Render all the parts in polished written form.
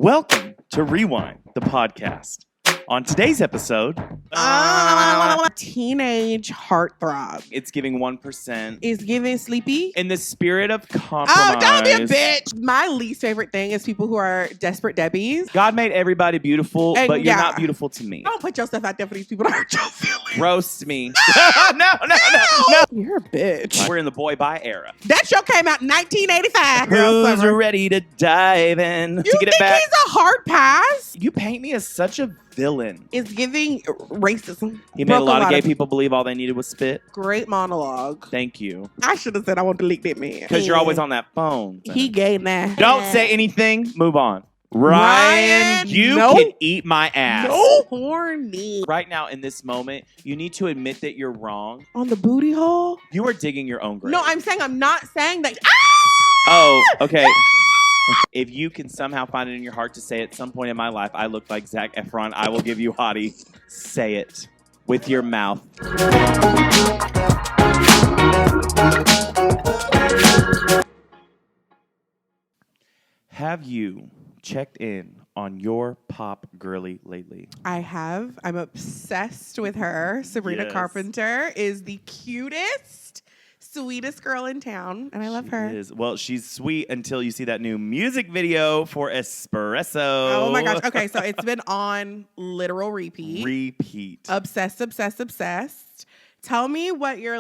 Welcome to Rewind, the podcast. On today's episode, teenage heartthrob. it's giving 1%. Is giving sleepy. In the spirit of compromise. Oh, don't be a bitch. My least favorite thing is people who are desperate Debbies. God made everybody beautiful, And but you're yeah. not beautiful to me. Don't put yourself out there for these people to hurt your feelings. Roast me. No! No. You're a bitch. We're in the boy bye era. That show came out in 1985. Girl Who's summer. ready to dive in You to get think it back? he's a hard pass? You paint me as such a villain. It's giving racism. He made a Broke lot of gay people believe all they needed was spit. Great monologue. Thank you. I should have said I want to delete that man. Because you're always on that phone. He gay now. Don't say anything. Move on. Ryan, you Nope. can eat my ass. No horny. Right now, in this moment, you need to admit that you're wrong. On the booty hole? You are digging your own grave. No, I'm not saying that. Oh, okay. If you can somehow find it in your heart to say at some point in my life, I look like Zac Efron, I will give you hottie. Say it with your mouth. Have you checked in on your pop girly lately? I have. I'm obsessed with her. Sabrina Yes. Carpenter is the cutest, sweetest girl in town, and I love her. Is. Well, she's sweet until you see that new music video for Espresso. Oh my gosh. Okay, so it's been on literal repeat. Repeat. Obsessed, obsessed, obsessed. Tell me what your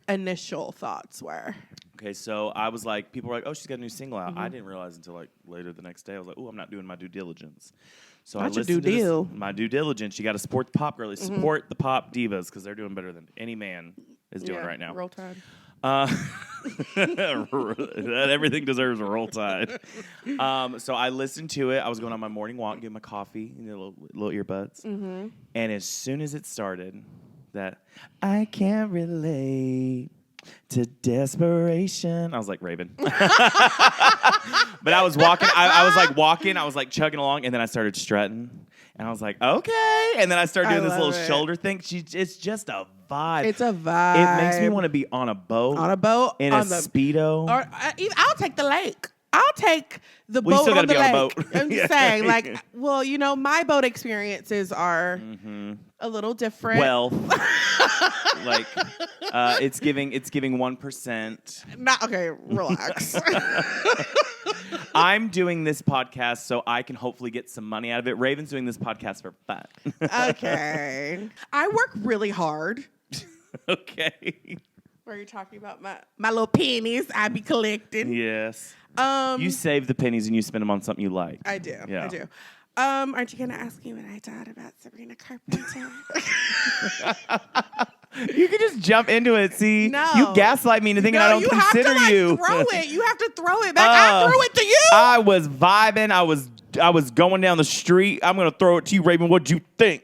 initial thoughts were. Okay, so I was like, people were like, oh, she's got a new single out. I didn't realize until later the next day. I was like, oh, I'm not doing my due diligence. So Not I your listened due to this- deal. my due diligence. You got to support the pop girlies. Support the pop divas because they're doing better than any man is doing right now. Roll Tide. Everything deserves a roll tide. So I listened to it. I was going on my morning walk, getting my coffee, little earbuds. And as soon as it started, that I can't relate to desperation. I was like, Raven. But I was walking. I was like walking. I was like chugging along. And then I started strutting. And I was like, okay. And then I started doing this little shoulder thing. It's just a vibe. It's a vibe. It makes me want to be on a boat. On a boat. In on a Speedo. Or I'll take the lake. I'll take the Well, you boat still on the gotta be lake. on a boat. I'm just saying, my boat experiences are a little different. Well, it's giving 1%. Okay, relax. I'm doing this podcast so I can hopefully get some money out of it. Raven's doing this podcast for fun. Okay. I work really hard. Okay. Where you're talking about my little pennies I be collecting. Yes. You save the pennies and you spend them on something you like. I do. Yeah. I do. Aren't you gonna ask me what I thought about Sabrina Carpenter? You can just jump into it. See, No. you gaslight me into thinking I don't consider you. you. Throw it. You have to throw it back. I threw it to you. I was vibing. I was going down the street. I'm gonna throw it to you, Raven. What'd you think?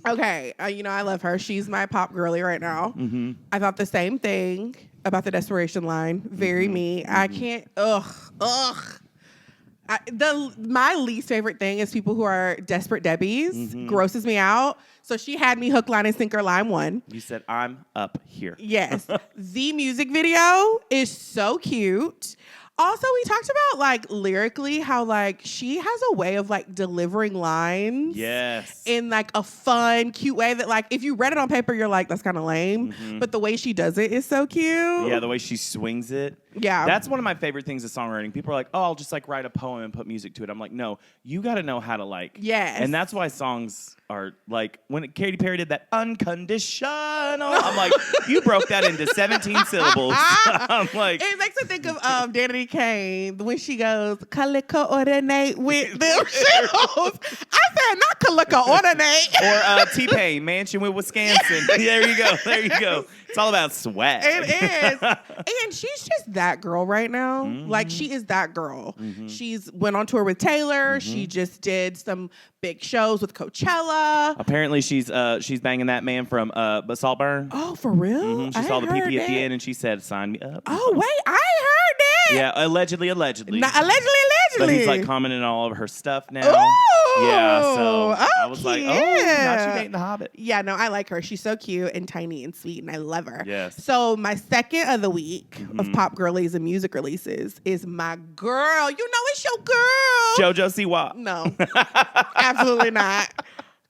Okay, I love her. She's my pop girly right now. I thought the same thing about the Desperation line. Very me. I can't. Ugh. My least favorite thing is people who are desperate Debbies. Grosses me out. So she had me hook, line, and sinker. Line one. You said I'm up here. Yes. The music video is so cute. Also, we talked about lyrically how she has a way of delivering lines. Yes. In a fun, cute way that if you read it on paper, you're like, that's kind of lame. But the way she does it is so cute. Yeah, the way she swings it. Yeah. That's one of my favorite things of songwriting. People are like, oh, I'll just write a poem and put music to it. I'm like, no, you got to know how to Yes. And that's why songs are when Katy Perry did that unconditional, I'm like, you broke that into 17 syllables. I'm like. It makes me think of Danity Kane when she goes, Calico ordinate with them shoes. I said, not Calico ordinate. Or T-Pain, Mansion with Wisconsin. There you go. It's all about swag. It is. And she's just that girl right now. She is that girl. She's went on tour with Taylor. She just did some big shows with Coachella. Apparently, she's banging that man from Saltburn. Oh, for real? She saw the PP at the end and she said, sign me up. Oh, wait. I ain't heard that. Yeah, allegedly. Allegedly. But he's like Really? commenting on all of her stuff now. Ooh, Yeah, so I was like, oh, not you cute. dating the Hobbit. Yeah, no, I like her. She's so cute and tiny and sweet, and I love her. Yes. So my second of the week of pop girlies and music releases is my girl. You know it's your girl. JoJo Siwa. No, absolutely not.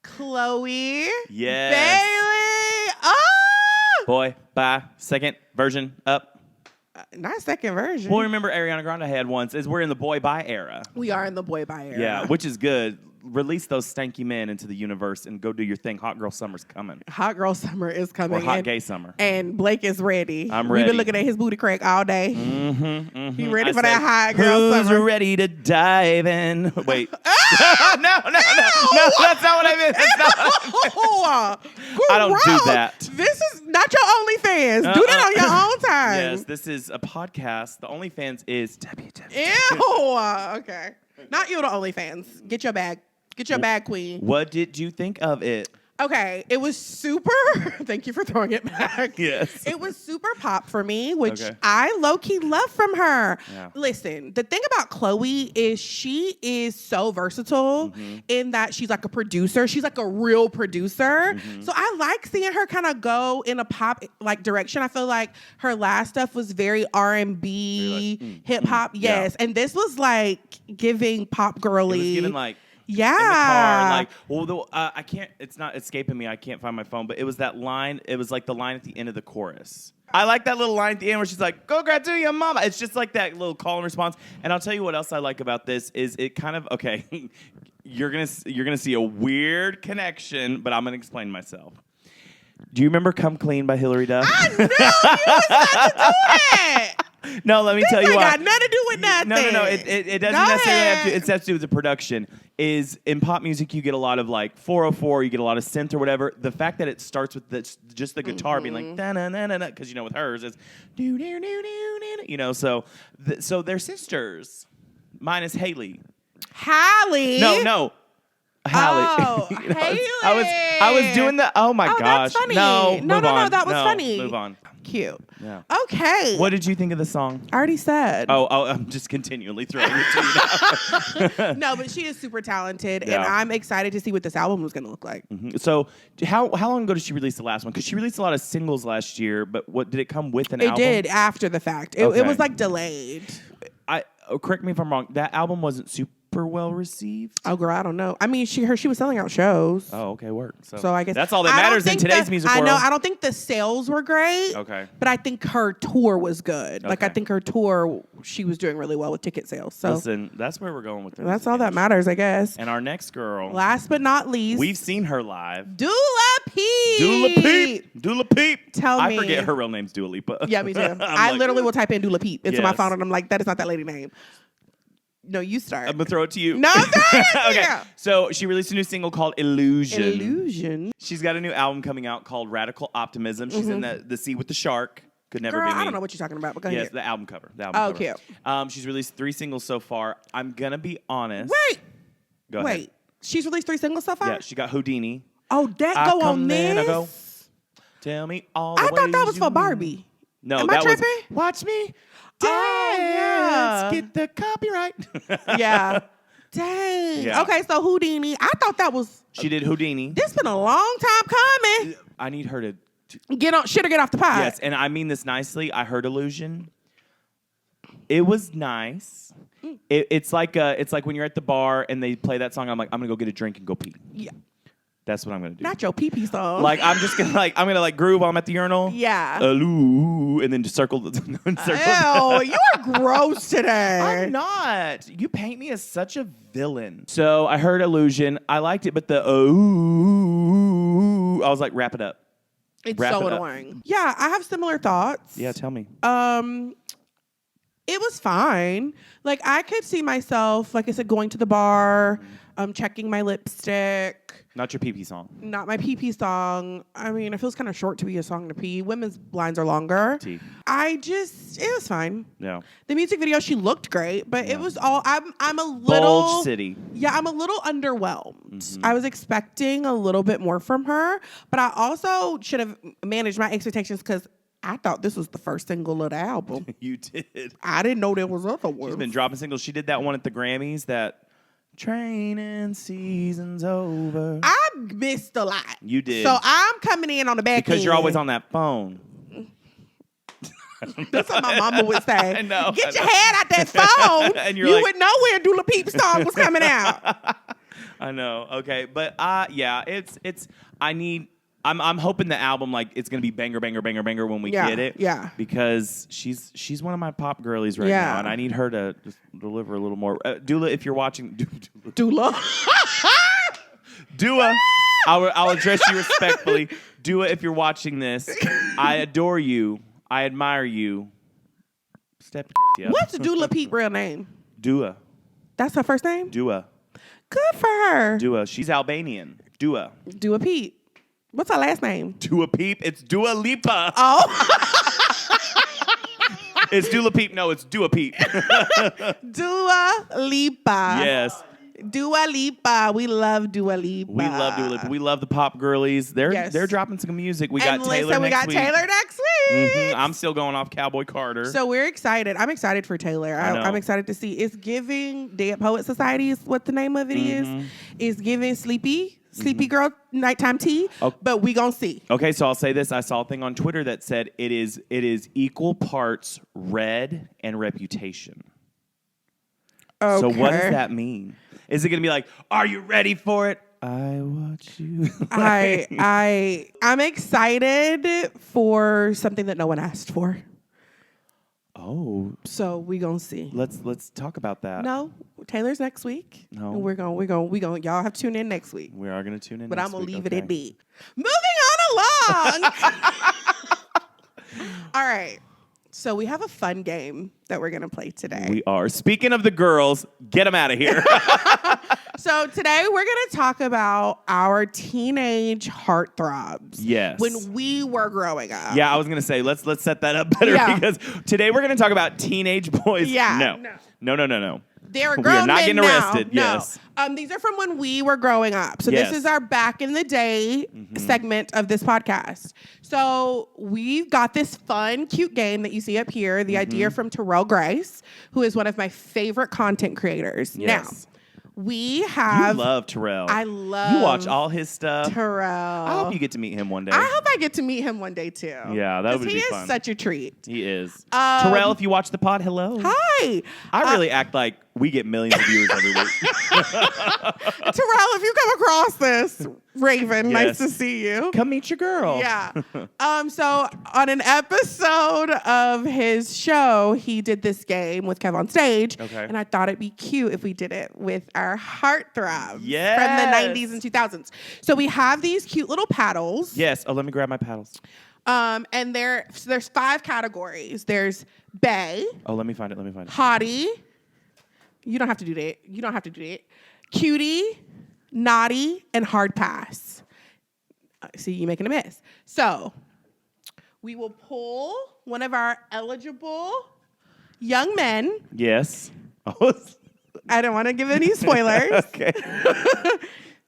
Chloe Yes. Bailey. Oh, Boy, bye. Second version up. not second version. Well, remember Ariana Grande had once. Is we're in the boy bye era. We are in the boy bye era. Yeah, which is good. Release those stanky men into the universe and go do your thing. Hot girl summer's coming. Hot girl summer is coming. Or hot and, gay summer. And Blake is ready. I'm We've ready. been looking at his booty crack all day. You ready for that hot Who's girl summer? ready to dive in? Wait. No, that's not what I meant. That's not what I don't do that. This is not your OnlyFans. Do that on your own time. Yes, this is a podcast. The OnlyFans is www. Ew. Okay. Not you, the OnlyFans. Get your bag. Get your bag, queen. What did you think of it? Okay. It was super. Thank you for throwing it back. Yes. It was super pop for me, which Okay. I low-key love from her. Yeah. Listen, the thing about Chloe is she is so versatile in that she's like a producer. She's like a real producer. So I like seeing her kind of go in a pop like direction. I feel like her last stuff was very R&B, hip hop. Yes. And this was like giving pop girly. It was given like yeah. in the car, like, well, I can't. It's not escaping me. I can't find my phone, but it was that line. It was like the line at the end of the chorus. I like that little line at the end where she's like, "Go grab to your mama." It's just like that little call and response. And I'll tell you what else I like about this is it kind of okay. You're gonna see a weird connection, but I'm gonna explain myself. Do you remember "Come Clean" by Hilary Duff? I knew you was about to do it. No, let me tell you This why. ain't got nothing to do with nothing. No. It doesn't Go necessarily have ahead. to. It has to do with the production. Is in pop music you get a lot of like 404, you get a lot of synth or whatever. The fact that it starts with just the guitar being like da na na na na, because you know with hers it's do do do do, you know. So they're sisters, minus Haley. Hallie. No. Hallie. Oh, You know, Haley. I was doing the. Oh my Oh, gosh. that's funny. No, No, move no, on. that was funny. Move on. Cute. Yeah. Okay. What did you think of the song? I already said. Oh, I'm just continually throwing it to you now. No, but she is super talented, and Yeah. I'm excited to see what this album is going to look like. So, how long ago did she release the last one? Because she released a lot of singles last year, but what did it come with an It album? did after the fact. It Okay. was like delayed. Correct me if I'm wrong. That album wasn't super well received. Oh, girl, I don't know. I mean, she was selling out shows. Oh, okay, work. So I guess that's all that I don't matters in think today's the- music I world. know. I don't think the sales were great. Okay. But I think her tour was good. Like I Okay. think her tour, she was doing really well with ticket sales. So Listen, that's where we're going with this. that's all that matters, I guess. And our next girl, Last but not least, we've seen her live. Dua Peep. Dua Peep. Tell I me. forget her real name's Dua Lipa. Yeah, me too. I'm I like, literally will type in Dua Peep into my Yes. phone, and I'm like, that is not that lady name. No, you start. I'm gonna throw it to you. No, I'm sorry. Okay. Yeah. So she released a new single called Illusion. Illusion. She's got a new album coming out called Radical Optimism. She's in the sea with the shark. Could never Girl, be me. I don't know what you're talking about, but go Yes, ahead. the album cover. The Oh, album cute. cover. She's released 3 singles so far. I'm gonna be honest. Wait. Go ahead. Wait. She's released 3 singles so far? Yeah, she got Houdini. Oh, that I go come on then, I this? go, tell me all the I thought that ways was you for move. Barbie. No, Am I that was tripping? Watch Me Oh, Dance. yeah. Get the copyright. Yeah. Dang. Yeah. Okay, so Houdini. I thought that was. She did Houdini. This been a long time coming. I need her to Get on. Shit or get off the pot. Yes, and I mean this nicely. I heard Illusion. It was nice. It's like when you're at the bar and they play that song. I'm like, I'm gonna go get a drink and go pee. Yeah. That's what I'm gonna do. Not your pee-pee song. Like I'm just gonna I'm gonna groove while I'm at the urinal. Yeah. And then just circle the Ew, you are gross today. I'm not. You paint me as such a villain. So I heard Illusion. I liked it, but the I was like, wrap it up. It's Wrap so it up. annoying. Yeah, I have similar thoughts. Yeah, tell me. It was fine. Like I could see myself, like I said, going to the bar, checking my lipstick. Not your pee-pee song. Not my pee-pee song. I mean, it feels kind of short to be a song to pee. Women's lines are longer. Tea. It was fine. Yeah. The music video, she looked great, but it was all, I'm a little. Bulge City. Yeah, I'm a little underwhelmed. I was expecting a little bit more from her, but I also should have managed my expectations because I thought this was the first single of the album. You did. I didn't know there was other ones. She's been dropping singles. She did that one at the Grammys, that training season's over. I missed a lot. You did. So I'm coming in on the back because end. you're always on that phone. That's what my mama would say. I know. Get your head out that phone. And you're you like, would know where Dua Lipa song was coming out. I know. Okay, but yeah, I'm hoping the album, like, it's gonna be banger, banger, banger, banger when we get it. Yeah. Because she's one of my pop girlies right now, and I need her to just deliver a little more. Dula, if you're watching, Dula. Dua, I'll address you respectfully. Dua, if you're watching this, I adore you. I admire you. Step your up. What's Dua Lipa's real name? Dua. That's her first name? Dua. Good for her. Dua. She's Albanian. Dua. Dua Peep. What's her last name? Dua Peep. It's Dua Lipa. Oh. It's Dua Peep. No, it's Dua Peep. Dua Lipa. Yes. Dua Lipa. We love Dua Lipa. We love Dua Lipa. We love the pop girlies. They're dropping some music. We got Taylor next week. Taylor next week. Mm-hmm. I'm still going off Cowboy Carter. So we're excited. I'm excited for Taylor. I'm excited to see. It's giving Dead Poet Society is what the name of it is. It's giving Sleepy Girl Nighttime Tea. Okay. But we gonna see. Okay, so I'll say this. I saw a thing on Twitter that said it is equal parts Red and Reputation. Okay. So what does that mean? Is it going to be like, are you ready for it? I watch you. I'm excited for something that no one asked for. Oh. So we gonna see. Let's talk about that. No, Taylor's next week. No. And we're going y'all have to tune in next week. We are going to tune in but next I'm going to week. leave it at be. Moving on along. All right. So we have a fun game that we're going to play today. We are. Speaking of the girls, get them out of here. So today we're going to talk about our teenage heartthrobs. Yes. When we were growing up. Yeah, I was going to say, let's set that up better because today we're going to talk about teenage boys. Yeah. No. They were grown we are not men getting arrested. Now. Yes. No. These are from when we were growing up. So yes. This is our back in the day segment of this podcast. So we've got this fun, cute game that you see up here. The idea from Terrell Grace, who is one of my favorite content creators. Yes. Now, we have... You love Terrell. I love... You watch all his stuff. Terrell. I hope you get to meet him one day. I hope I get to meet him one day, too. Yeah, that would be fun. He is such a treat. He is. Terrell, if you watch the pod, hello. Hi. I really act like we get millions of viewers every week. Terrell, if you come across this, Raven, nice to see you. Come meet your girl. Yeah. So on an episode of his show, he did this game with Kev on stage. Okay. And I thought it'd be cute if we did it with our heartthrobs yes. from the 90s and 2000s. So we have these cute little paddles. Yes. Oh, let me grab my paddles. And there's 5 categories. There's bae. Oh, let me find it. Hottie. You don't have to do that. Cutie, naughty, and hard pass. See, you're making a mess. So we will pull one of our eligible young men. Yes. I don't want to give any spoilers. Okay.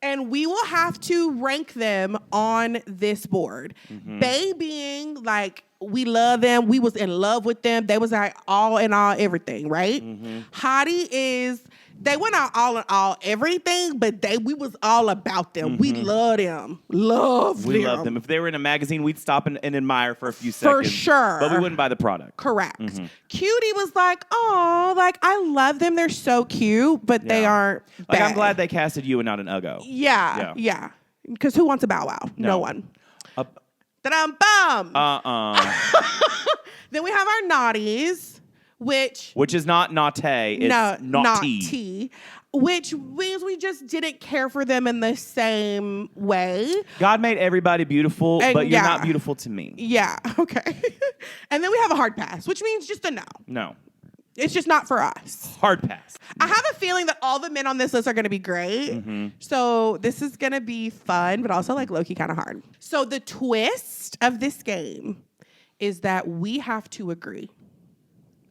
And we will have to rank them on this board. Bae being like, we love them. We was in love with them. They was like all in all everything, right? Hottie is, they went out all in all everything, but we was all about them. We love them. We love them. If they were in a magazine, we'd stop and admire for a few seconds. For sure. But we wouldn't buy the product. Correct. Cutie was like, oh, like I love them. They're so cute, but they aren't like, bad. I'm glad they casted you and not an Uggo. Yeah. Because who wants a Bow Wow? No one. Da-dum-bum. Then we have our naughties, which is not naughty. It's naughty. Which means we just didn't care for them in the same way. God made everybody beautiful, but you're not beautiful to me. Yeah, okay. And then we have a hard pass, which means just a no. No. It's just not for us. Hard pass. I have a feeling that all the men on this list are going to be great. So this is going to be fun, but also like low-key kind of hard. So the twist of this game is that we have to agree.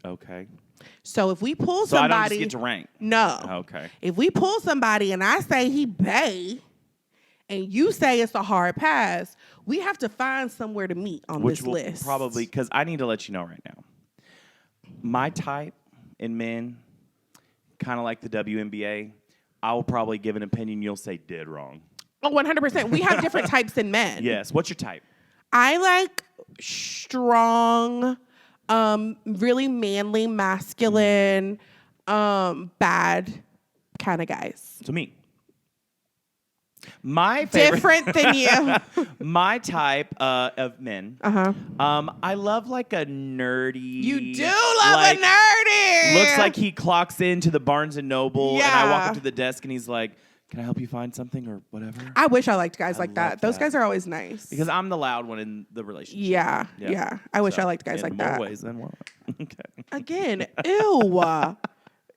Okay. So if we pull somebody... So I don't just get to rank? No. Okay. If we pull somebody and I say he bae, and you say it's a hard pass, we have to find somewhere to meet on Which this will list. probably, because I need to let you know right now. My type in men, kind of like the WNBA, I will probably give an opinion you'll say dead wrong. Oh, 100%. We have different types in men. Yes. What's your type? I like strong, really manly, masculine, bad kind of guys. So me. My favorite. Different than you. My type of men. I love like a nerdy. You do love a nerdy. Looks like he clocks into the Barnes and Noble, and I walk Yeah. up to the desk, and he's like, "Can I help you find something or whatever?" I wish I liked guys like love that. Those that. guys are always nice. Because I'm the loud one in the relationship. Yeah. I wish I liked guys like in that. more ways than one. Okay. Again, ew.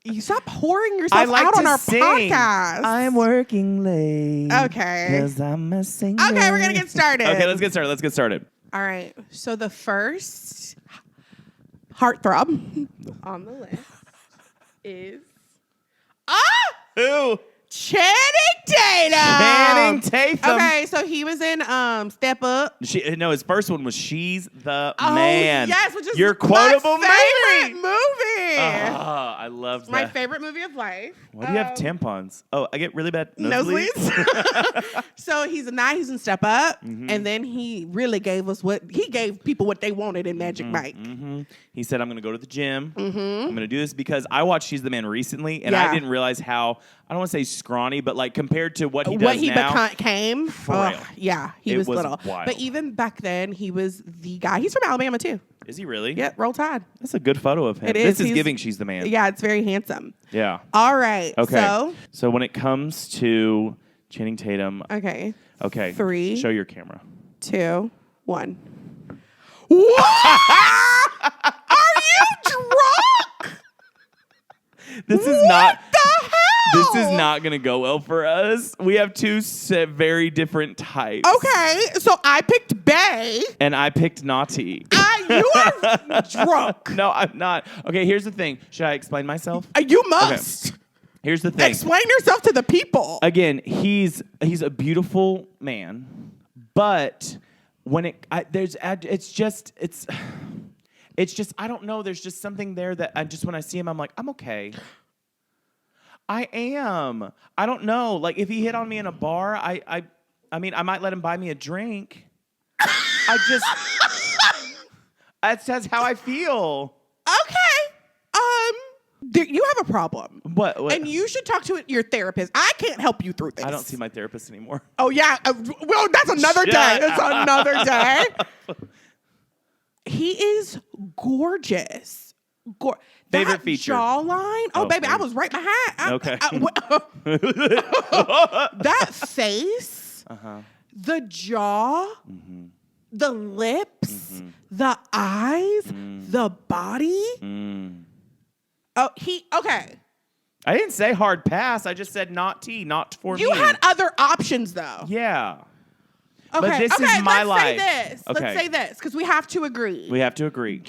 You stop pouring yourself out on our podcast. I'm working late. Okay. Because I'm a singer. Okay, we're going to get started. Okay, let's get started. All right. So the first heartthrob on the list is Who? Channing Tatum. Channing Tatum. Okay, so he was in Step Up. No, his first one was She's the Man. Yes, which is your quotable my favorite movie. movie. I loved that. My favorite movie of life. Why do you have tampons? Oh, I get really bad nosebleeds. So he's in Step Up, and then he really gave people what they wanted in Magic Mike. He said, "I'm going to go to the gym. I'm going to do this because I watched She's the Man recently, and I didn't realize how, I don't want to say scrawny, but like compared to what he does now, became. frail. Yeah, he was little. wild. But even back then, he was the guy. He's from Alabama too. Is he really? Yeah, Roll Tide. That's a good photo of him. It is. This is He's- giving She's the Man. Yeah, it's very handsome. Yeah. All right. Okay. So when it comes to Channing Tatum, Okay. okay. 3, Show your camera. 2, 1. What? Are you drunk? This is not. What the hell? This is not going to go well for us. We have two very different types. Okay, so I picked Bay. And I picked Naughty. You are drunk. No, I'm not. Okay, here's the thing. Should I explain myself? You must. Here's the thing. Explain yourself to the people. Again, he's a beautiful man, but when it's just I don't know. There's just something there that when I see him, I'm like, I'm okay. I am. I don't know. Like if he hit on me in a bar, I mean, I might let him buy me a drink. That's how I feel. Okay. You have a problem. What? And you should talk to your therapist. I can't help you through this. I don't see my therapist anymore. Oh, yeah. Well, that's another day. That's another day. He is gorgeous. Favorite feature? Jawline. Oh, baby, I was right behind. Okay. That face, the jaw, the lips, the eyes, the body. Oh, okay. I didn't say hard pass. I just said not for me. You had other options, though. Yeah. Okay. But this is my life. Let's Okay. say this, because we have to agree. We have to agree.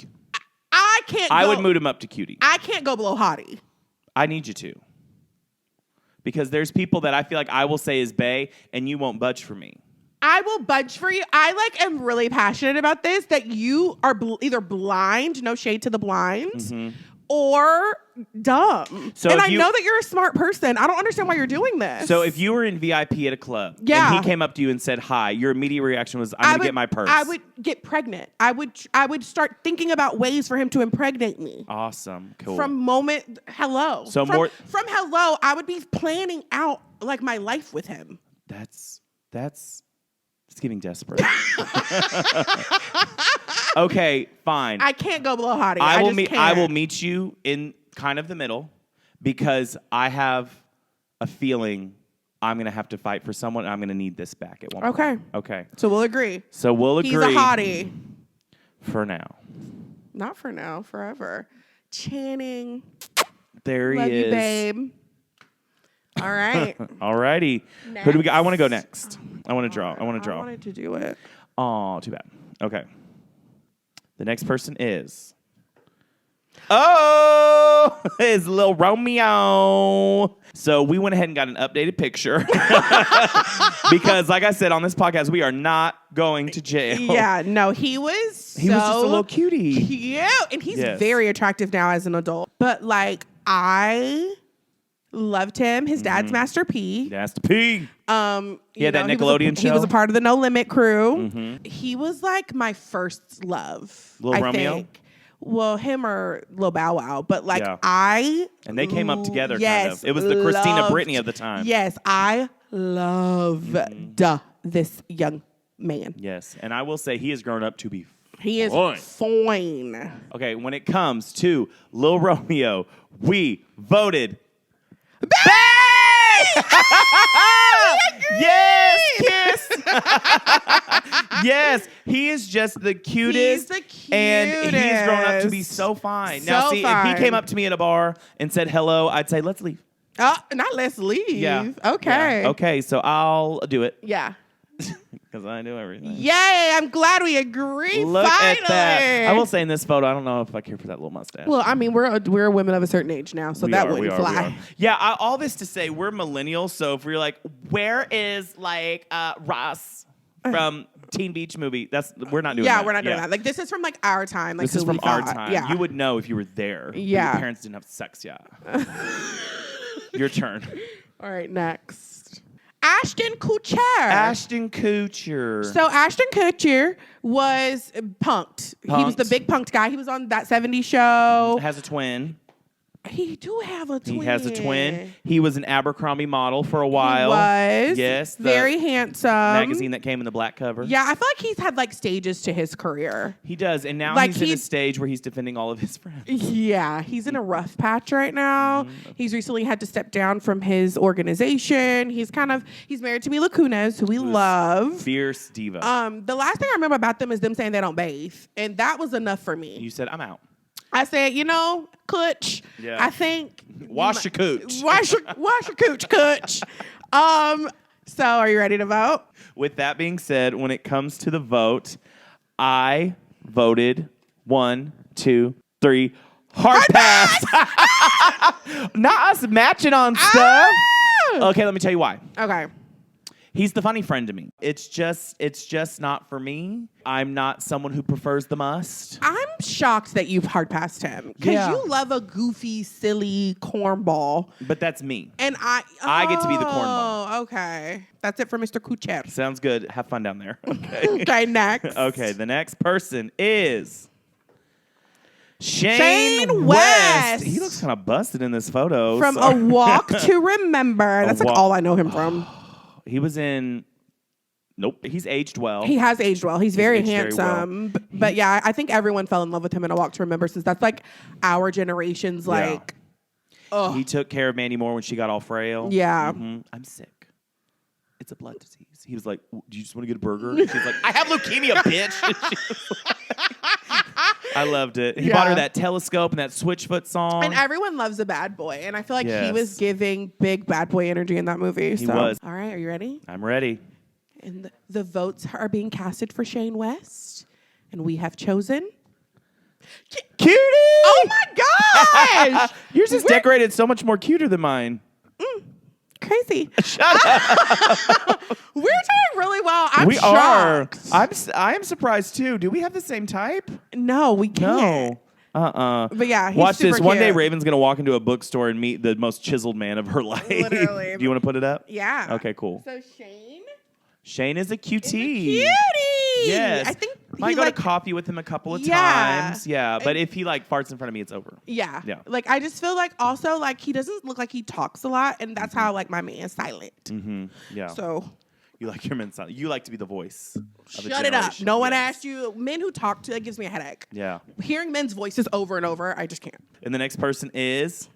I would move him up to cutie. I can't go below hottie. I need you to. Because there's people that I feel like I will say is bae, and you won't budge for me. I will budge for you. I am really passionate about this, that you are either blind, no shade to the blind, or dumb. So and if I know that you're a smart person. I don't understand why you're doing this. So if you were in VIP at a club and he came up to you and said hi, your immediate reaction was, I'm going to get my purse. I would get pregnant. I would start thinking about ways for him to impregnate me. Awesome. Cool. From hello. So from hello, I would be planning out like my life with him. That's it's getting desperate. Okay, fine. I can't go below hottie. I will meet you in kind of the middle because I have a feeling I'm going to have to fight for someone and I'm going to need this back at one point. Okay. So we'll agree. He's a hottie. For now. Not for now, forever. Channing. There Love he is. you, babe. All right. All righty. Who do we got? I want to go next. I want to draw. I wanted to do it. Oh, too bad. Okay. The next person is Oh, it's little Romeo. So we went ahead and got an updated picture because, like I said on this podcast, we are not going to jail. Yeah, no, he was just a little cutie. Cute, and he's very attractive now as an adult. But like, I loved him. His dad's Master P. Master P. He had that Nickelodeon show. He was a part of the No Limit crew. He was like my first love. Little Romeo? Think. Well, him or Lil Bow Wow, but like and they came up together. Kind of. It was the Christina Britney of the time. Yes, I loved this young man. Yes, and I will say he has grown up to be. He is fine. Okay, when it comes to Lil Romeo, we voted. Yes, kiss. Yes, he is just the cutest. He's the cutest. And he's grown up to be so fine. Now, see, if he came up to me at a bar and said hello, I'd say, let's leave. Not let's leave. Yeah. Okay. Yeah. Okay, so I'll do it. Yeah. Because I do everything. Yay, I'm glad we agree. Look finally. at that. I will say in this photo, I don't know if I care for that little mustache. Well, I mean, we're women of a certain age now, so that wouldn't fly. Yeah, all this to say, we're millennials, so if we're like, where is like Ross from Teen Beach Movie? We're not doing that. Yeah, we're not doing that. Like, this is from like our time. Like, this is from our time. Yeah. You would know if you were there. Yeah. Your parents didn't have sex yet. Your turn. All right, next. Ashton Kutcher. Ashton Kutcher. So Ashton Kutcher was punked. He was the big punked guy. He was on that 70s show. Has a twin. He do have a twin. He has a twin. He was an Abercrombie model for a while. He was. Yes. Very handsome. Magazine that came in the black cover. Yeah, I feel like he's had like stages to his career. He does. And now like he's in a stage where he's defending all of his friends. Yeah, he's in a rough patch right now. He's recently had to step down from his organization. He's married to Mila Kunis, who we love. Fierce diva. The last thing I remember about them is them saying they don't bathe. And that was enough for me. You said, I'm out. I said, Cooch. Yeah. I think wash your cooch. Wash your cooch. So are you ready to vote? With that being said, when it comes to the vote, I voted 1, 2, 3. Hard pass. Not us matching on stuff. Okay, let me tell you why. Okay. He's the funny friend to me. It's just not for me. I'm not someone who prefers the must. I'm shocked that you've hard passed him because you love a goofy, silly cornball. But that's me. And I get to be the cornball. Oh, okay. That's it for Mr. Kucher. Sounds good. Have fun down there. Okay. Okay, next. Okay, the next person is Shane West. He looks kind of busted in this photo. From A Walk to Remember. That's like all I know him from. He was in... Nope. He's aged well. He has aged well. He's very handsome. Very well. But yeah, I think everyone fell in love with him in A Walk to Remember since that's like our generation's like... Ugh. He took care of Mandy Moore when she got all frail. Yeah. I'm sick. It's a blood disease. He was like, do you just want to get a burger? And she's like, I have leukemia, bitch. I loved it. He bought her that telescope and that Switchfoot song. And everyone loves a bad boy. And I feel like he was giving big bad boy energy in that movie. He was. All right, are you ready? I'm ready. And the votes are being casted for Shane West. And we have chosen... Cutie! Oh my gosh! Yours is decorated so much more cuter than mine. Crazy. Shut up. We're doing really well. I'm shocked. are. I am surprised too. Do we have the same type? No, we can't. No. But yeah, he's watch super this. One day cute. Raven's going to walk into a bookstore and meet the most chiseled man of her life. Literally. Do you want to put it up? Yeah. Okay, cool. So Shane is a cutie. Cutie. Yes. I think might go to coffee with him a couple of times. Yeah. But if he like farts in front of me, it's over. Yeah. Yeah. Like I just feel like also like he doesn't look like he talks a lot, and that's how like my man's silent. Yeah. So you like your men silent. You like to be the voice. Of shut it up. No one asked you. Men who talk to it gives me a headache. Yeah. Hearing men's voices over and over, I just can't. And the next person is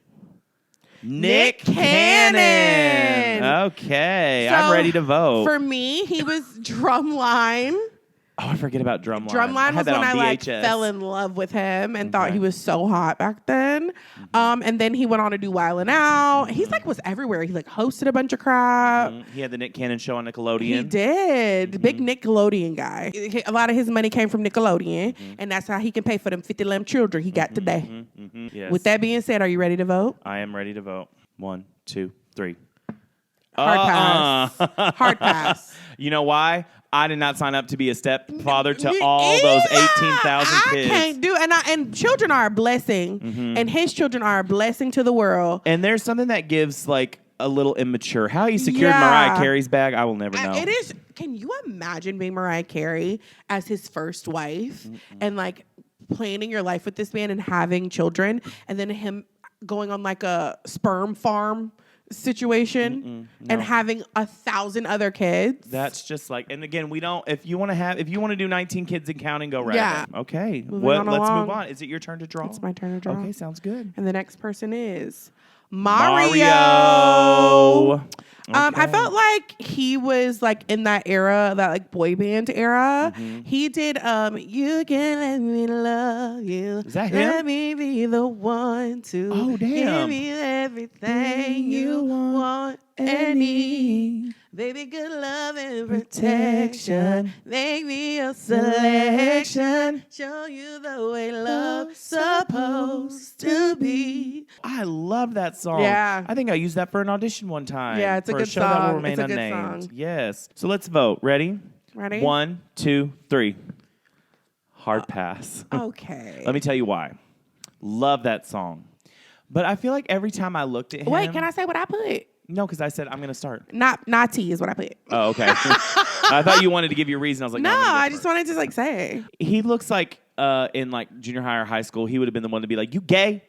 Nick Cannon. Okay, So, I'm ready to vote. For me, he was Drumline. Oh, I forget about Drumline. Drumline was when I like VHS. fell in love with him and thought he was so hot back then. And then he went on to do Wildin' Out. He's like was everywhere. He like hosted a bunch of crap. He had the Nick Cannon show on Nickelodeon. He did. Big Nickelodeon guy. A lot of his money came from Nickelodeon, and that's how he can pay for them 50 lamb children he got today. Yes. With that being said, are you ready to vote? I am ready to vote. 1, 2, 3. Hard pass. Hard pass. You know why? I did not sign up to be a stepfather to all those 18,000 kids. I can't do and children are a blessing, and his children are a blessing to the world. And there's something that gives like a little immature. How he secured Mariah Carey's bag, I will never know. It is. Can you imagine being Mariah Carey as his first wife and like planning your life with this man and having children, and then him going on like a sperm farm situation and having 1,000 other kids? That's just like, and again, we don't. If you want to do 19 kids and counting, go right ahead. Okay. Let's move on. Is it your turn to draw? It's my turn to draw. Okay, sounds good. And the next person is Mario. I felt like he was like in that era, that like boy band era. He did You Can Let Me Love You. Is that him? Let me be the one to give me everything you want and need. Baby, good love and protection. Make me a selection. Show you the way love's supposed to be. I love that song. Yeah. I think I used that for an audition one time. Yeah, it's a for good show that will song. remain It's a good unnamed. song. Yes. So let's vote. Ready? Ready? 1, 2, 3. Hard pass. Okay. Let me tell you why. Love that song. But I feel like every time I looked at him. Wait, can I say what I put? No, because I said I'm going to start. Naughty is what I put. Oh, okay. I thought you wanted to give you a reason. I was like, No, I'm gonna go I first. just wanted to like say. He looks like in like junior high or high school, he would have been the one to be like, you gay?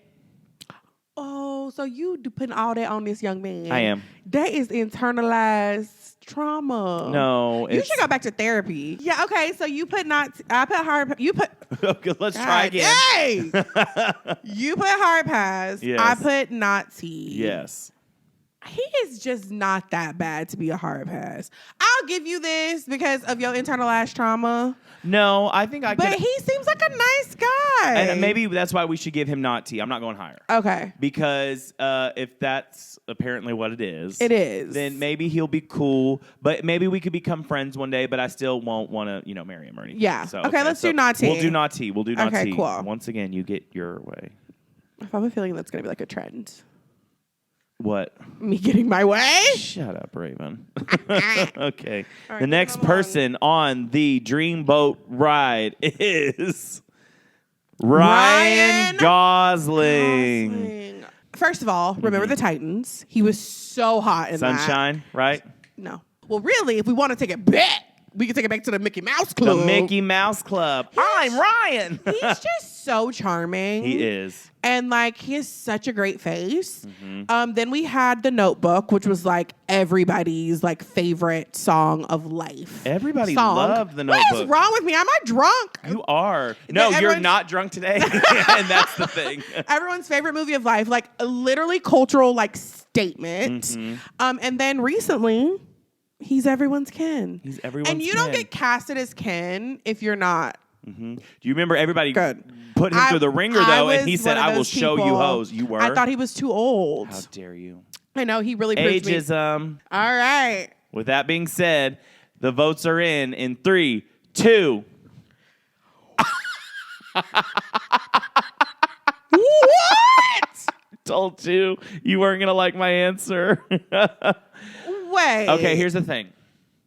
Oh, so you putting all that on this young man? I am. That is internalized trauma. No. You should go back to therapy. Yeah, okay. So you put I put hard. You put. Okay, let's try again. Hey! You put hard pass. Yes. I put Nazi. Yes. He is just not that bad to be a hard pass. I'll give you this because of your internalized trauma. No, I think I could. But he seems like a nice guy. And maybe that's why we should give him not T. I'm not going higher. Okay. Because if that's apparently what it is. It is. Then maybe he'll be cool. But maybe we could become friends one day, but I still won't want to, marry him or anything. Yeah. So, Okay, let's do not T. We'll do not T. We'll do not T. Okay, cool. Once again, you get your way. I have a feeling that's going to be like a trend. What? Me getting my way? Shut up, Raven. Okay. Right, the next person on the Dreamboat ride is Ryan Gosling. First of all, remember the Titans. He was so hot in Sunshine, right? that. No. Well, really, if we want to take it back, we can take it back to the Mickey Mouse Club. The Mickey Mouse Club. I'm Ryan. He's just so charming. He is. And like he has such a great face. Then we had The Notebook, which was like everybody's like favorite song of life. Everybody loved The Notebook. What is wrong with me? Am I drunk? You are. No, you're not drunk today. And that's the thing. Everyone's favorite movie of life, like literally cultural like statement. And then recently, he's everyone's Ken. He's everyone's And you don't get casted as Ken if you're not. Do you remember everybody Good. put him through the ringer, though, and he said, I will show you hoes. You were? I thought he was too old. How dare you? I know, he really proved me. Ageism. All right. With that being said, the votes are in 3, 2. What? Told you weren't going to like my answer. Wait. Okay, here's the thing.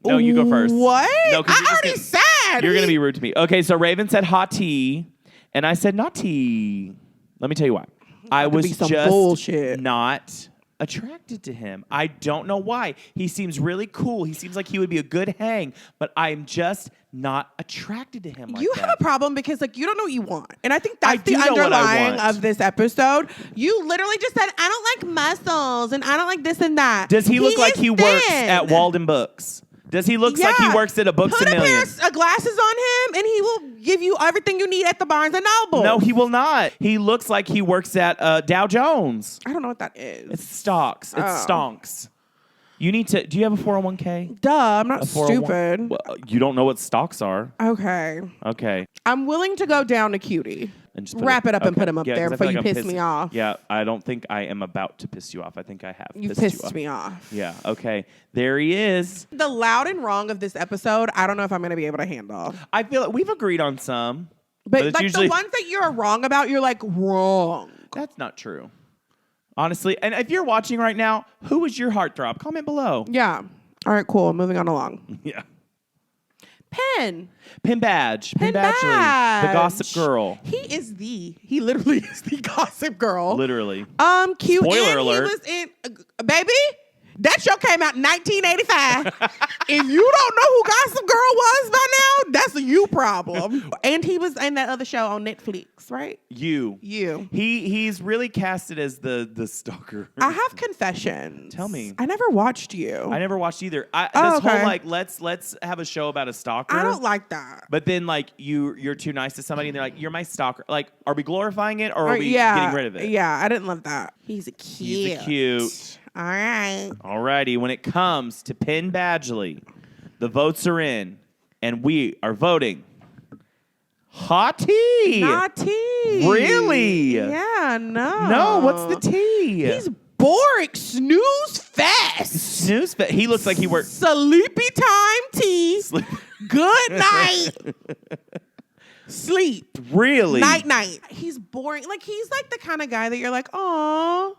No, you go first. What? No, 'cause I already said. You're going to be rude to me. Okay, so Raven said hot tea, and I said not tea. Let me tell you why. I was be some just bullshit. not attracted to him. I don't know why. He seems really cool. He seems like he would be a good hang, but I'm just not attracted to him like You that. have a problem because like you don't know what you want. And I think that's do the know what I underlying want. of this episode. You literally just said, I don't like muscles and I don't like this and that. Does he look like is he works thin. at Walden Books? Does he look like he Yeah. works at a Books Put A Million? a pair of glasses on him and he will give you everything you need at the Barnes & Noble. No, he will not. He looks like he works at Dow Jones. I don't know what that is. It's stocks. It's Oh. stonks. You need to. Do you have a 401k? Duh, I'm not A 401? stupid. Well, you don't know what stocks are. Okay. Okay. I'm willing to go down to Cutie. And just Wrap it up and okay. put him up Yeah, there 'cause I feel before you like I'm piss me off. Yeah, I don't think I am about to piss you off. I think I have You pissed pissed you off. me off. Yeah, okay. There he is. The loud and wrong of this episode, I don't know if I'm going to be able to handle. I feel like we've agreed on some. But it's like usually... the ones that you're wrong about, you're like, wrong. That's not true. Honestly, and if you're watching right now, who was your heartthrob? Comment below. Yeah. All right, cool. Moving on along. Yeah. Pin Badgley, the Badge. gossip girl. He literally is the gossip girl. Literally. Cute. Spoiler and alert. He was in, baby, that show came out in 1985. If you don't know who Gossip Girl was by now, that's a you problem. And he was in that other show on Netflix, right? You. He's really casted as the stalker. I have confessions. Tell me. I never watched you. I never watched either. This okay. whole like let's have a show about a stalker. I don't like that. But then like you're too nice to somebody and they're like, you're my stalker. Like, are we glorifying it or are we getting rid of it? Yeah, I didn't love that. He's a cute. He's a cute. All right. Alrighty. When it comes to Pin Badgley, the votes are in, and we are voting. Hot tea. Not tea. Really? Yeah, no. No, what's the tea? He's boring. Snooze fest. Snooze fest. He looks like he works. Sleepy time tea. Good night. Sleep. Really? Night. He's boring. Like, he's like the kind of guy that you're like, aw.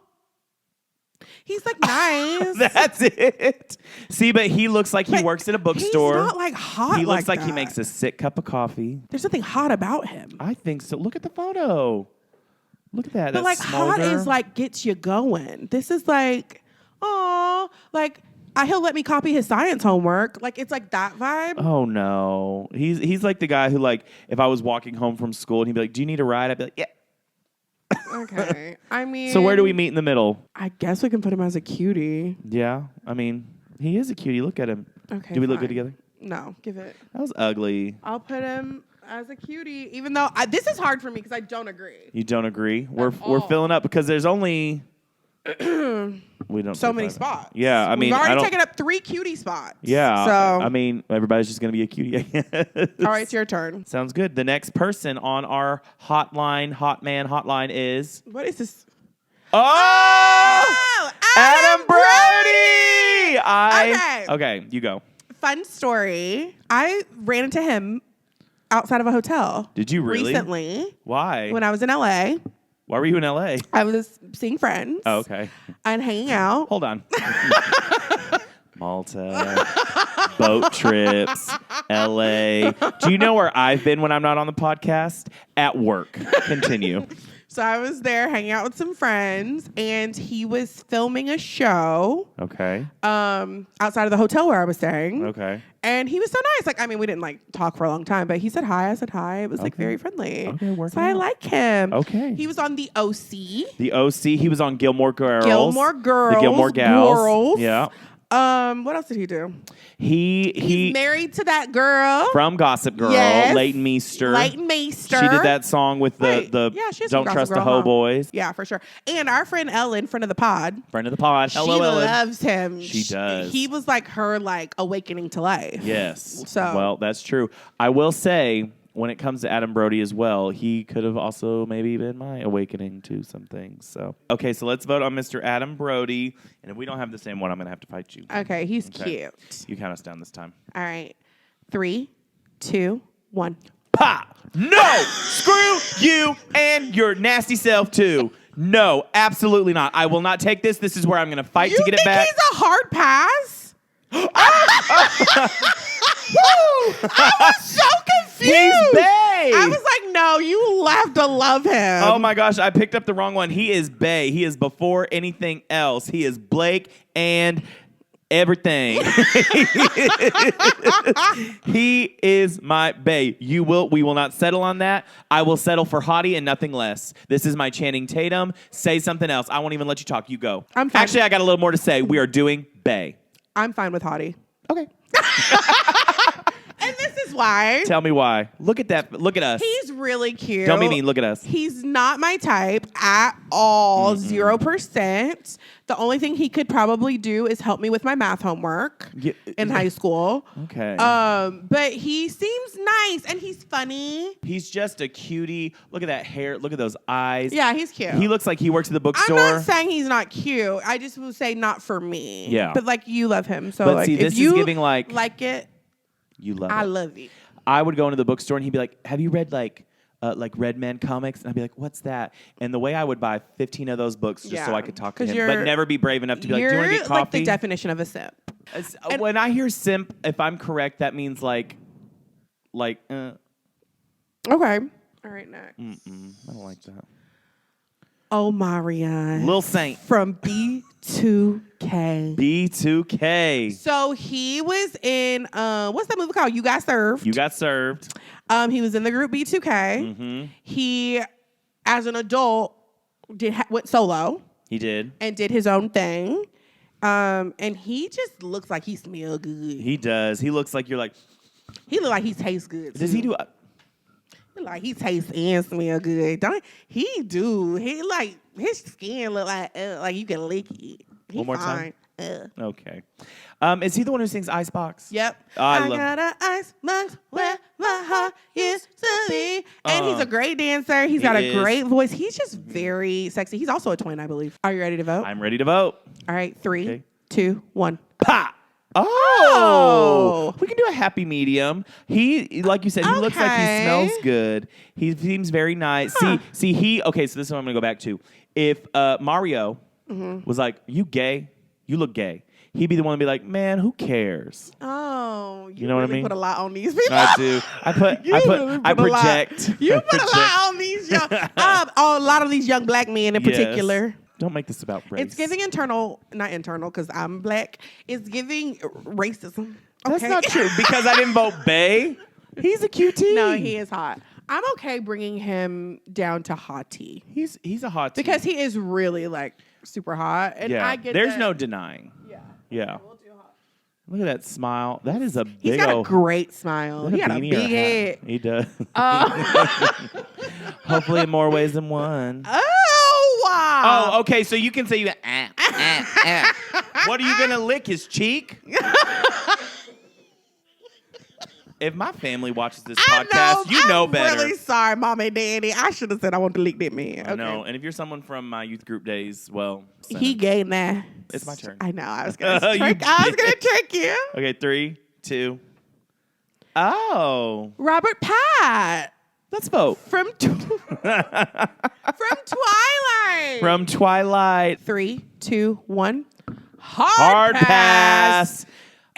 He's like nice. That's it. See, but he looks like he works at a bookstore. He's not like hot. He looks like that. he makes a sick cup of coffee. There's nothing hot about him. I think so. Look at the photo. Look at that. But like hot smolder. is like gets you going. This is like, oh, like he'll let me copy his science homework. Like it's like that vibe. Oh no, he's like the guy who like if I was walking home from school and he'd be like, "Do you need a ride?" I'd be like, "Yeah." Okay. I mean, So where do we meet in the middle? I guess we can put him as a cutie. Yeah, I mean, he is a cutie. Look at him. Okay. Do we look fine. good together? No, give it. That was ugly. I'll put him as a cutie, even though this is hard for me because I don't agree. You don't agree? We're all. filling up because there's only we don't So say many five. spots. Yeah, I mean, we've I already don't. taken up 3 cutie spots. Yeah, So I mean, everybody's just gonna be a cutie. I guess. all right, it's your turn. Sounds good. The next person on our hot man hotline is What is this? Adam Brody. Okay, you go. Fun story. I ran into him outside of a hotel. Did you really? Recently. Why? When I was in LA. Why were you in LA? I was seeing friends. Oh, okay. And hanging out. Hold on. Malta, boat trips, LA. Do you know where I've been when I'm not on the podcast? At work. Continue. So I was there hanging out with some friends, and he was filming a show. Okay. Outside of the hotel where I was staying. Okay. And he was so nice. Like, I mean, we didn't like talk for a long time, but he said hi. I said hi. It was like very friendly. Okay, working so I out. like him. Okay. He was on the OC. The OC. He was on Gilmore Girls. Gilmore Girls. The Gilmore Gals. Girls. Yeah. What else did he do? He's married to that girl from Gossip Girl, Yes. Leighton Meester. Leighton Meester. She did that song with the Yeah, she has some Don't Gossip Trust the Girl, Ho huh? Boys. Yeah, for sure. And our friend Ellen, friend of the pod. Friend of the pod. Hello, she Ellen. loves him. She does. He was like her like awakening to life. Yes. So Well, that's true. I will say, when it comes to Adam Brody as well, he could have also maybe been my awakening to some things. So, okay, so let's vote on Mr. Adam Brody. And if we don't have the same one, I'm going to have to fight you. Okay, he's Okay. cute. You count us down this time. All right. 3, 2, 1. Pa! No! Screw you and your nasty self, too. No, absolutely not. I will not take this. This is where I'm going to fight to get it back. He's a hard pass? Woo! I was so confused. He's bae. I was like, no, you have to love him. Oh my gosh, I picked up the wrong one. He is bae. He is before anything else. He is Blake and everything. He is my bae. We will not settle on that. I will settle for Hottie and nothing less. This is my Channing Tatum. Say something else. I won't even let you talk. You go. I'm fine. Actually, I got a little more to say. We are doing bae. I'm fine with Hottie. Okay. And this is this why. Tell me why. Look at that. Look at us. He's really cute. Don't be mean. Look at us. He's not my type at all. 0%. The only thing he could probably do is help me with my math homework in high school. Okay. But he seems nice and he's funny. He's just a cutie. Look at that hair. Look at those eyes. Yeah, he's cute. He looks like he works at the bookstore. I'm not saying he's not cute. I just will say not for me. Yeah. But like you love him. So but like see, this if you is giving like it, you love I it. love it. I would go into the bookstore and he'd be like, "Have you read like Red Man comics?" And I'd be like, "What's that?" And the way I would buy 15 of those books just so I could talk to him, but never be brave enough to be like, "Do you want to get coffee?" You're like the definition of a simp. When I hear simp, if I'm correct, that means like. Okay. All right, next. I don't like that. Oh, Marion. Lil Saint. From B2K. B2K. So he was in, what's that movie called? You Got Served. You Got Served. He was in the group B2K. He, as an adult, went solo. He did. And did his own thing. And he just looks like he smells good. He does. He looks like you're like. He look like he tastes good, too. Does he do? Like he tastes and smell good. Don't he? Do he like his skin look like you can lick it? He One more fine. time. Okay. Is he the one who sings Icebox? Yep. I love got an icebox where my heart used to be. And he's a great dancer. He's got a great voice. He's just very sexy. He's also a twin, I believe. Are you ready to vote? I'm ready to vote. All right, 3, 2, 1. Pa! Oh, we can do a happy medium. He, like you said, he looks like he smells good. He seems very nice. See, he. Okay, so this is what I'm gonna go back to. If Mario was like, "You gay? You look gay," he'd be the one to be like, "Man, who cares?" Oh, you know what I mean? Put a lot on these people. I do. I project. You put a lot on these young. A lot of these young black men in particular. Don't make this about race. It's giving not internal, because I'm black. It's giving racism. Okay? That's not true, because I didn't vote Bay. He's a QT. No, he is hot. I'm okay bringing him down to hottie. He's a hottie. Because he is really, like, super hot. And I get there's no denying. Yeah. We'll do hot. Look at that smile. That is a big He's got a great smile. He got a big head. He does. Hopefully in more ways than one. Oh, okay. So you can say What are you gonna lick? His cheek? If my family watches this podcast, you know better. I'm really sorry, Mom and Daddy. I should have said I want to lick that man. I know. And if you're someone from my youth group days, well, he gay now. It's my turn. I know. I was gonna trick you. Okay, 3, 2. Oh, Robert Pat. Let's vote. From Twilight. From Twilight. 3, 2, 1. Hard pass.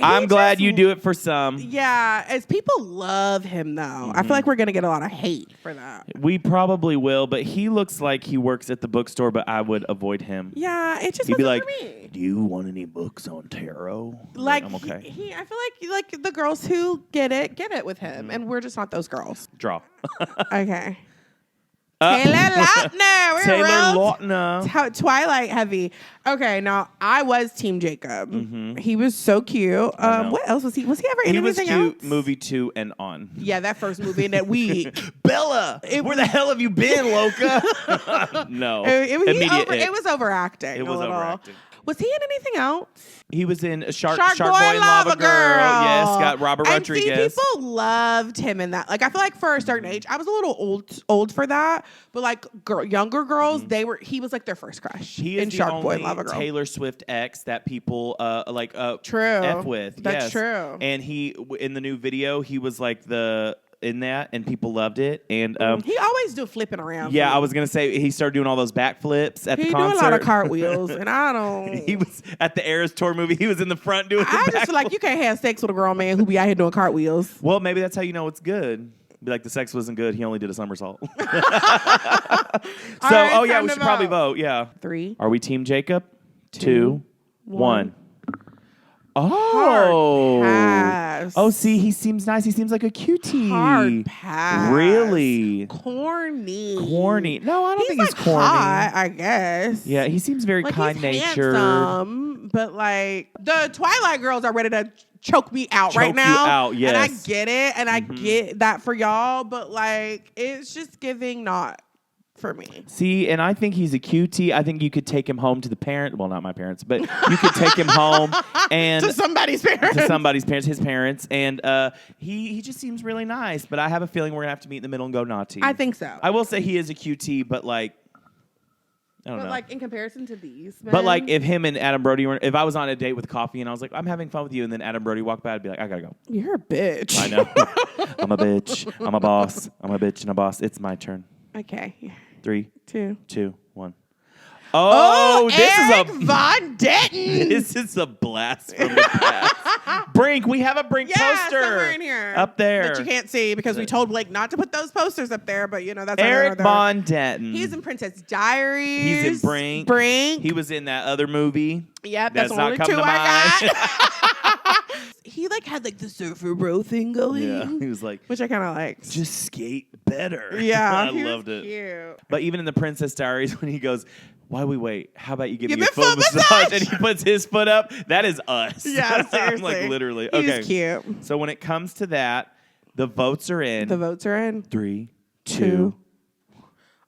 I'm glad you do it for some. Yeah, as people love him, though. I feel like we're going to get a lot of hate for that. We probably will, but he looks like he works at the bookstore, but I would avoid him. Yeah, it just He'd be wasn't like, for me. "Do you want any books on tarot?" Like, I'm okay. I feel like the girls who get it with him, and we're just not those girls. Draw. Okay. Taylor Lautner. Taylor Lautner. Twilight heavy. Okay, now I was Team Jacob. He was so cute. What else was he? Was he ever in anything else? He was cute. Movie 2 and on. Yeah, that first movie in that week. Bella, where the hell have you been, Loca? No. It was overacting. It was overacting. Was he in anything else? He was in Shark Boy and Lava Girl. Yes, got Robert and Rodriguez. People loved him in that. Like, I feel like for a certain age, I was a little old for that. But like younger girls, he was like their first crush. He is in the Shark only Boy and Lava Girl. Taylor Swift ex that people True. F with. That's yes. true. And he in the new video, he was like in that, and people loved it. And he always do flipping around. Yeah, I was gonna say he started doing all those backflips at the concert. He do a lot of cartwheels, and I don't. He was at the Eras Tour movie. He was in the front doing. I just feel like you can't have sex with a grown man who be out here doing cartwheels. Well, maybe that's how you know it's good. Be like, the sex wasn't good. He only did a somersault. So, we should probably vote. Yeah. 3. Are we Team Jacob? 2, 1. Oh. Hard pass. Oh, see, he seems nice. He seems like a cutie. Hard pass. Really? Corny. No, I don't think he's corny. Hot, I guess. Yeah, he seems very kind-natured. Handsome, but like the Twilight girls are ready to choke me out Choke right you now. out, yes. And I get it, and I get that for y'all, but like it's just giving not for me. See, and I think he's a cutie. I think you could take him home to the parent. Well, not my parents, but you could take him home and To somebody's parents. to somebody's parents, his parents, and he just seems really nice. But I have a feeling we're gonna have to meet in the middle and go naughty. I think so. I will say he is a cutie, but like I don't know. Like in comparison to these, men, But like if him and Adam Brody were, if I was on a date with coffee and I was like, I'm having fun with you, and then Adam Brody walked by, I'd be like, I gotta go. you're a bitch. I know. I'm a bitch. I'm a boss. I'm a bitch and a boss. It's my turn. Okay. 3, 2. 2, 1. Oh, Eric Von Detten. This is a blast from the past. Brink, we have a Brink poster somewhere in here up there that you can't see because we told Blake not to put those posters up there. But you know that's Eric Von Detten. He's in Princess Diaries. He's in Brink. He was in that other movie. Yep, that's not only coming 2 to I mind. got. He like had like the surfer bro thing going. Yeah, he was like, which I kind of liked. just skate better. Yeah, I he was loved it. Cute. But even in the Princess Diaries, when he goes, why we wait? How about you give me me a a foot foot massage? massage. And he puts his foot up. That is us. Yeah, I'm seriously. like literally. He's Okay. cute. So when it comes to that, the votes are in. The votes are in. 3, 2. 2.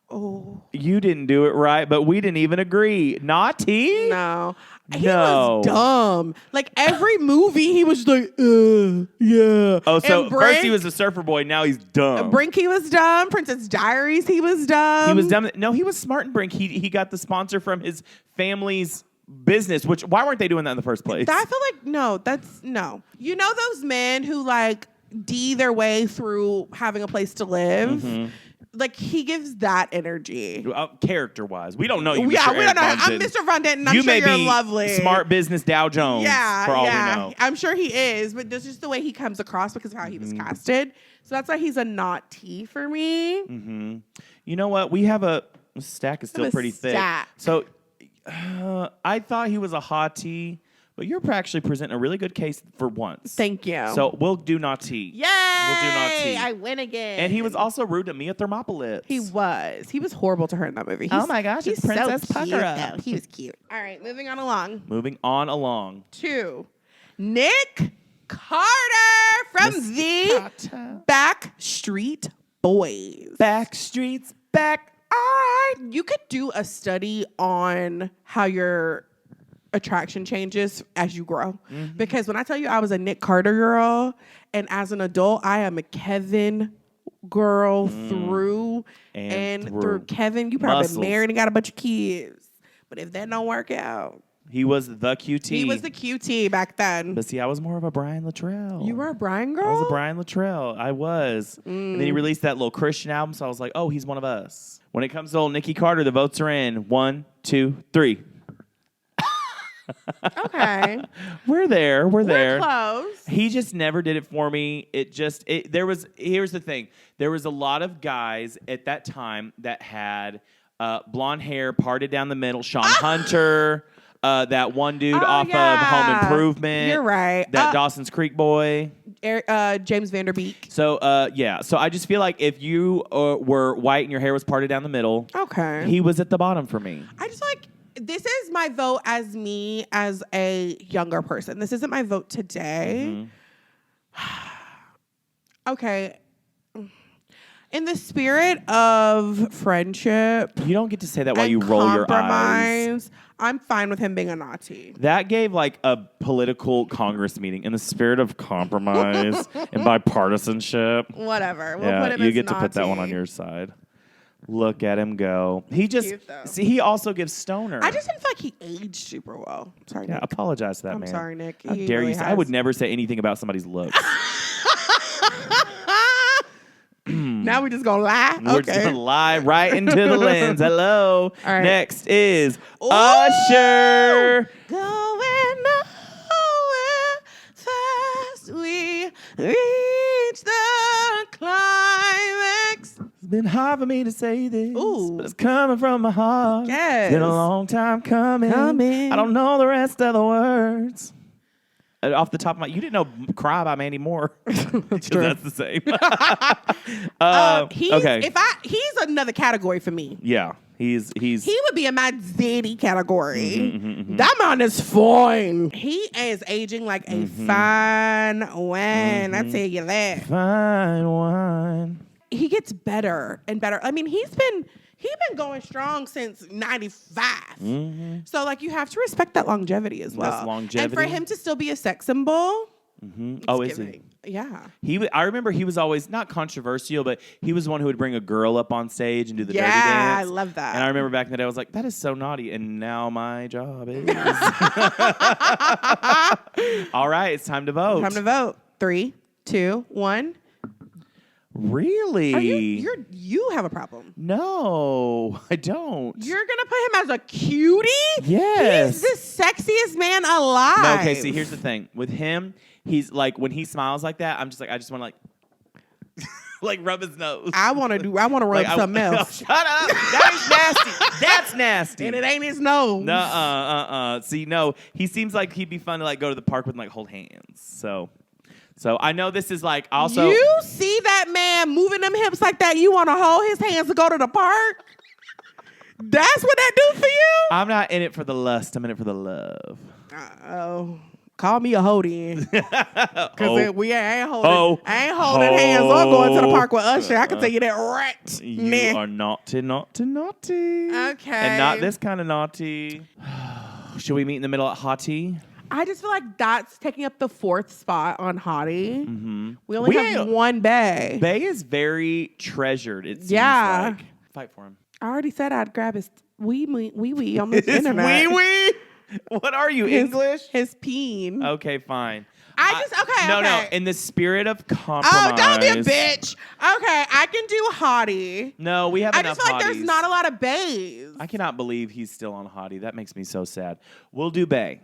Oh You didn't do it right, but we didn't even agree. Naughty? no. He No. was dumb. Like every movie, he was just like, yeah. Oh, so And first he was a surfer boy, now he's dumb. Brink, he was dumb. Princess Diaries, he was dumb. He was dumb. No, he was smart in Brink. He got the sponsor from his family's business, which why weren't they doing that in the first place? I feel like no. You know those men who like their way through having a place to live? Mm-hmm. Like he gives that energy. Character-wise. We don't know you, Yeah, Mr. we Eric don't know. Von I'm Detten. Mr. Von Detten. I'm You sure may you're be lovely. smart business Dow Jones, Yeah, for all yeah. we know. I'm sure he is, but that's just the way he comes across because of how he was casted. So that's why he's a not T for me. Mm-hmm. You know what? We have the stack is still pretty thick. Stack. So I thought he was a hottie, but you're actually presenting a really good case for once. Thank you. So we'll do not T. Yay! We'll do not T. I win again. And he was also rude to Mia Thermopolis. He was. He was horrible to her in that movie. Oh my gosh, it's he's Princess so cute, Pucker-Up. though. He was cute. All right, moving on along. Moving on along. 2. Nick Carter from Miss the Carter. Backstreet Boys. Backstreet's back. All right. You could do a study on how your attraction changes as you grow. Mm-hmm. Because when I tell you I was a Nick Carter girl, and as an adult, I am a Kevin girl through and through. Kevin, you probably Muscles. been married and got a bunch of kids. But if that don't work out, He was the QT. he was the QT back then. But see, I was more of a Brian Luttrell. You were a Brian girl? I was a Brian Luttrell. I was. And then he released that little Christian album, so I was like, oh, he's one of us. When it comes to old Nikki Carter, the votes are in. 1, 2, 3. Okay. We're there. We're there. We're close. He just never did it for me. Here's the thing. There was a lot of guys at that time that had blonde hair parted down the middle. Sean Hunter, that one dude off of Home Improvement. You're right. That Dawson's Creek boy. James Vanderbeek. So, So I just feel like if you were white and your hair was parted down the middle, Okay. he was at the bottom for me. I just like, this is my vote as me as a younger person. This isn't my vote today. Okay. In the spirit of friendship, You don't get to say that while and you roll your eyes. compromise, I'm fine with him being a Nazi. That gave like a political Congress meeting in the spirit of compromise and bipartisanship. Whatever. We'll Yeah, put him you as get to put that one on Nazi. your side. Look at him go. He just Cute, though. see. He also gives stoner. I just didn't feel like he aged super well. Sorry, yeah. Nick. Apologize to that I'm man. sorry, Nick. How He dare really you? I has. would never say anything about somebody's looks. Now we just gonna lie? We're just gonna lie right into the lens. Hello. All right. Next is Ooh. Usher. Going nowhere fast, we reach the climax. It's been hard for me to say this, Ooh. but it's coming from my heart. Yes. It's been a long time coming. I don't know the rest of the words. Off the top of my, you didn't know "Cry" by Mandy Moore. That's true. That's the same. He's, okay. He's another category for me. Yeah. He would be in my daddy category. Mm-hmm. That man is fine. He is aging like a fine wine. I tell you that. Fine wine. He gets better and better. I mean, he's been going strong since 95. Mm-hmm. So, like, you have to respect that longevity as well. That's longevity. And for him to still be a sex symbol. Mm-hmm. Oh, is he? Yeah. I remember he was always not controversial, but he was one who would bring a girl up on stage and do the dirty dance. Yeah, I love that. And I remember back in the day, I was like, that is so naughty. And now my job is. All right, it's time to vote. Time to vote. 3, 2, 1. Really? You have a problem. No, I don't. You're going to put him as a cutie? Yes. He's the sexiest man alive. No, okay, see, here's the thing. With him, he's like, when he smiles like that, I'm just like, I just want to like rub his nose. I want to rub something else. Shut up. That is nasty. That's nasty. And it ain't his nose. No, See, no, he seems like he'd be fun to like go to the park with and like hold hands. So I know this is like also. You see that man moving them hips like that, you want to hold his hands to go to the park? That's what that do for you? I'm not in it for the lust. I'm in it for the love. Oh. Call me a holding. Because we ain't holding hands or going to the park with Usher. I can tell you that right. You are naughty. Okay. And not this kind of naughty. Should we meet in the middle at Hottie? I just feel like that's taking up the 4th spot on Hottie. Mm-hmm. We only have one Bay. Bay is very treasured, it seems like. Fight for him. I already said I'd grab his wee on the Wee internet. wee? What are you, English? His peen. Okay, fine. No. In the spirit of compromise. Oh, don't be a bitch. Okay, I can do Hottie. No, we have enough I just feel like hotties. there's not a lot of Bays. I cannot believe he's still on Hottie. That makes me so sad. We'll do Bay.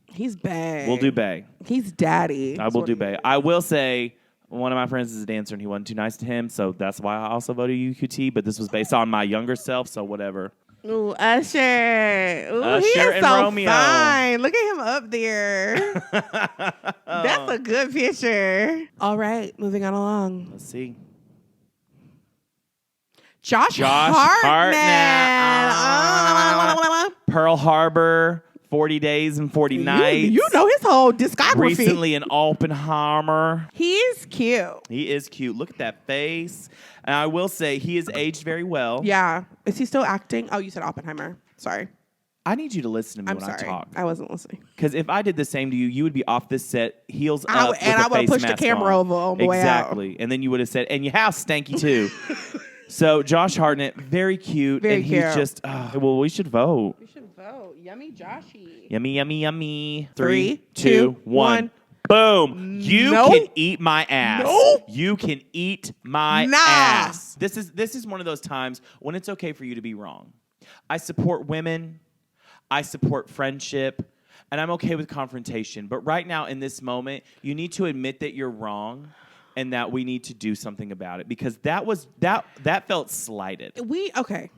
He's Bay. We'll do Bay. He's daddy. I will do Bay. I will say one of my friends is a dancer and he wasn't too nice to him, so that's why I also voted UQT, but this was based on my younger self, so whatever. Ooh, Usher. Ooh, Usher he is and so Romeo. fine. Look at him up there. That's a good picture. All right, moving on along. Let's see. Josh Hartnett. Hartnett. Pearl Harbor, 40 Days and 40 Nights. You know his whole discography. Recently in Oppenheimer. He's cute. He is cute. Look at that face. And I will say he has aged very well. Yeah. Is he still acting? Oh, you said Oppenheimer. Sorry. I need you to listen to me I'm when sorry. I talk. I wasn't listening. Because if I did the same to you, you would be off this set, heels up, and I would have pushed the camera over on the way out. Exactly. And then you would have said, and your house stanky too. So Josh Hartnett, very cute. Very and cute. He's just, well, we should vote. We should vote. Yummy Joshy. Yummy, yummy, yummy. 3, 2, 1. Boom. You Nope. can eat my ass. Nope. You can eat my Nah. ass. This is one of those times when it's okay for you to be wrong. I support women. I support friendship. And I'm okay with confrontation. But right now in this moment, you need to admit that you're wrong and that we need to do something about it. Because that felt slighted. Okay.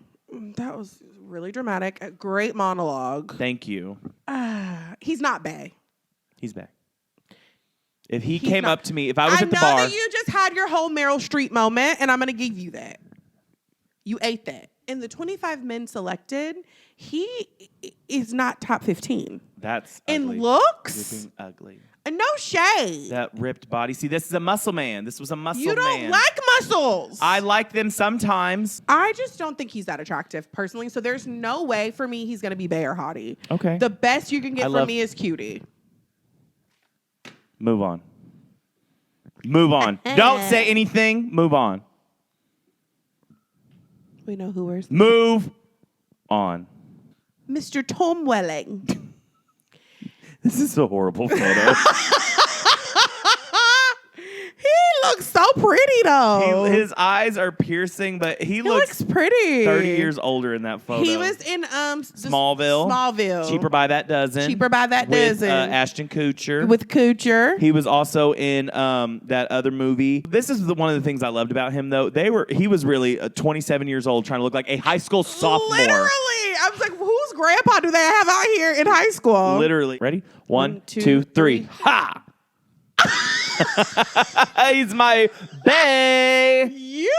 That was really dramatic. A great monologue. Thank you. He's not bae. He's back. If he came up to me, if I was at the I bar. know that you just had your whole Meryl Streep moment, and I'm going to give you that. You ate that. In the 25 men selected, he is not top 15. That's in looks. Flipping ugly. And no shade. That ripped body. See, this is a muscle man. This was a muscle man. You don't like muscles. I like them sometimes. I just don't think he's that attractive personally. So there's no way for me he's going to be bae or hottie. Okay. The best you can get from me is cutie. Move on. Move on. Don't say anything. Move on. We know who we're. Move on. Mr. Tom Welling. This is a horrible photo. He looks so pretty though. His eyes are piercing, but he looks pretty. 30 years older in that photo. He was in Smallville. Cheaper by that dozen. Cheaper by that with, dozen. Ashton Kutcher. With Kutcher. He was also in that other movie. This is one of the things I loved about him, though. He was really 27 years old, trying to look like a high school sophomore. Literally. I was like, whose grandpa do they have out here in high school? Literally. Ready? 1, 2, 3. Ha! He's my bae. You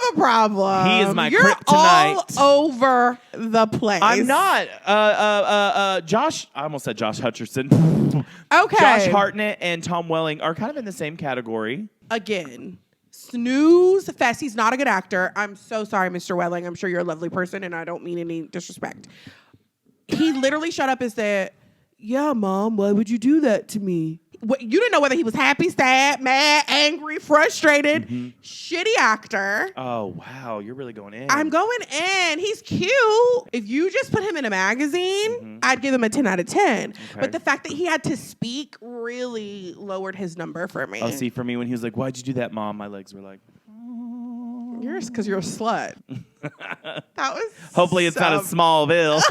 have a the problem. He is my You're kryptonite. all over the place. I'm not. Josh, I almost said Josh Hutcherson. Okay. Josh Hartnett and Tom Welling are kind of in the same category. Again, snooze fest. He's not a good actor. I'm so sorry, Mr. Welling. I'm sure you're a lovely person, and I don't mean any disrespect. He literally shut up and said, yeah, Mom, why would you do that to me? You didn't know whether he was happy, sad, mad, angry, frustrated. Shitty actor. Oh, wow. You're really going in. I'm going in. He's cute. If you just put him in a magazine, I'd give him a 10 out of 10. Okay. But the fact that he had to speak really lowered his number for me. Oh, see, for me, when he was like, why'd you do that, Mom? My legs were like... Yours, because you're a slut. That was Hopefully it's not a Smallville.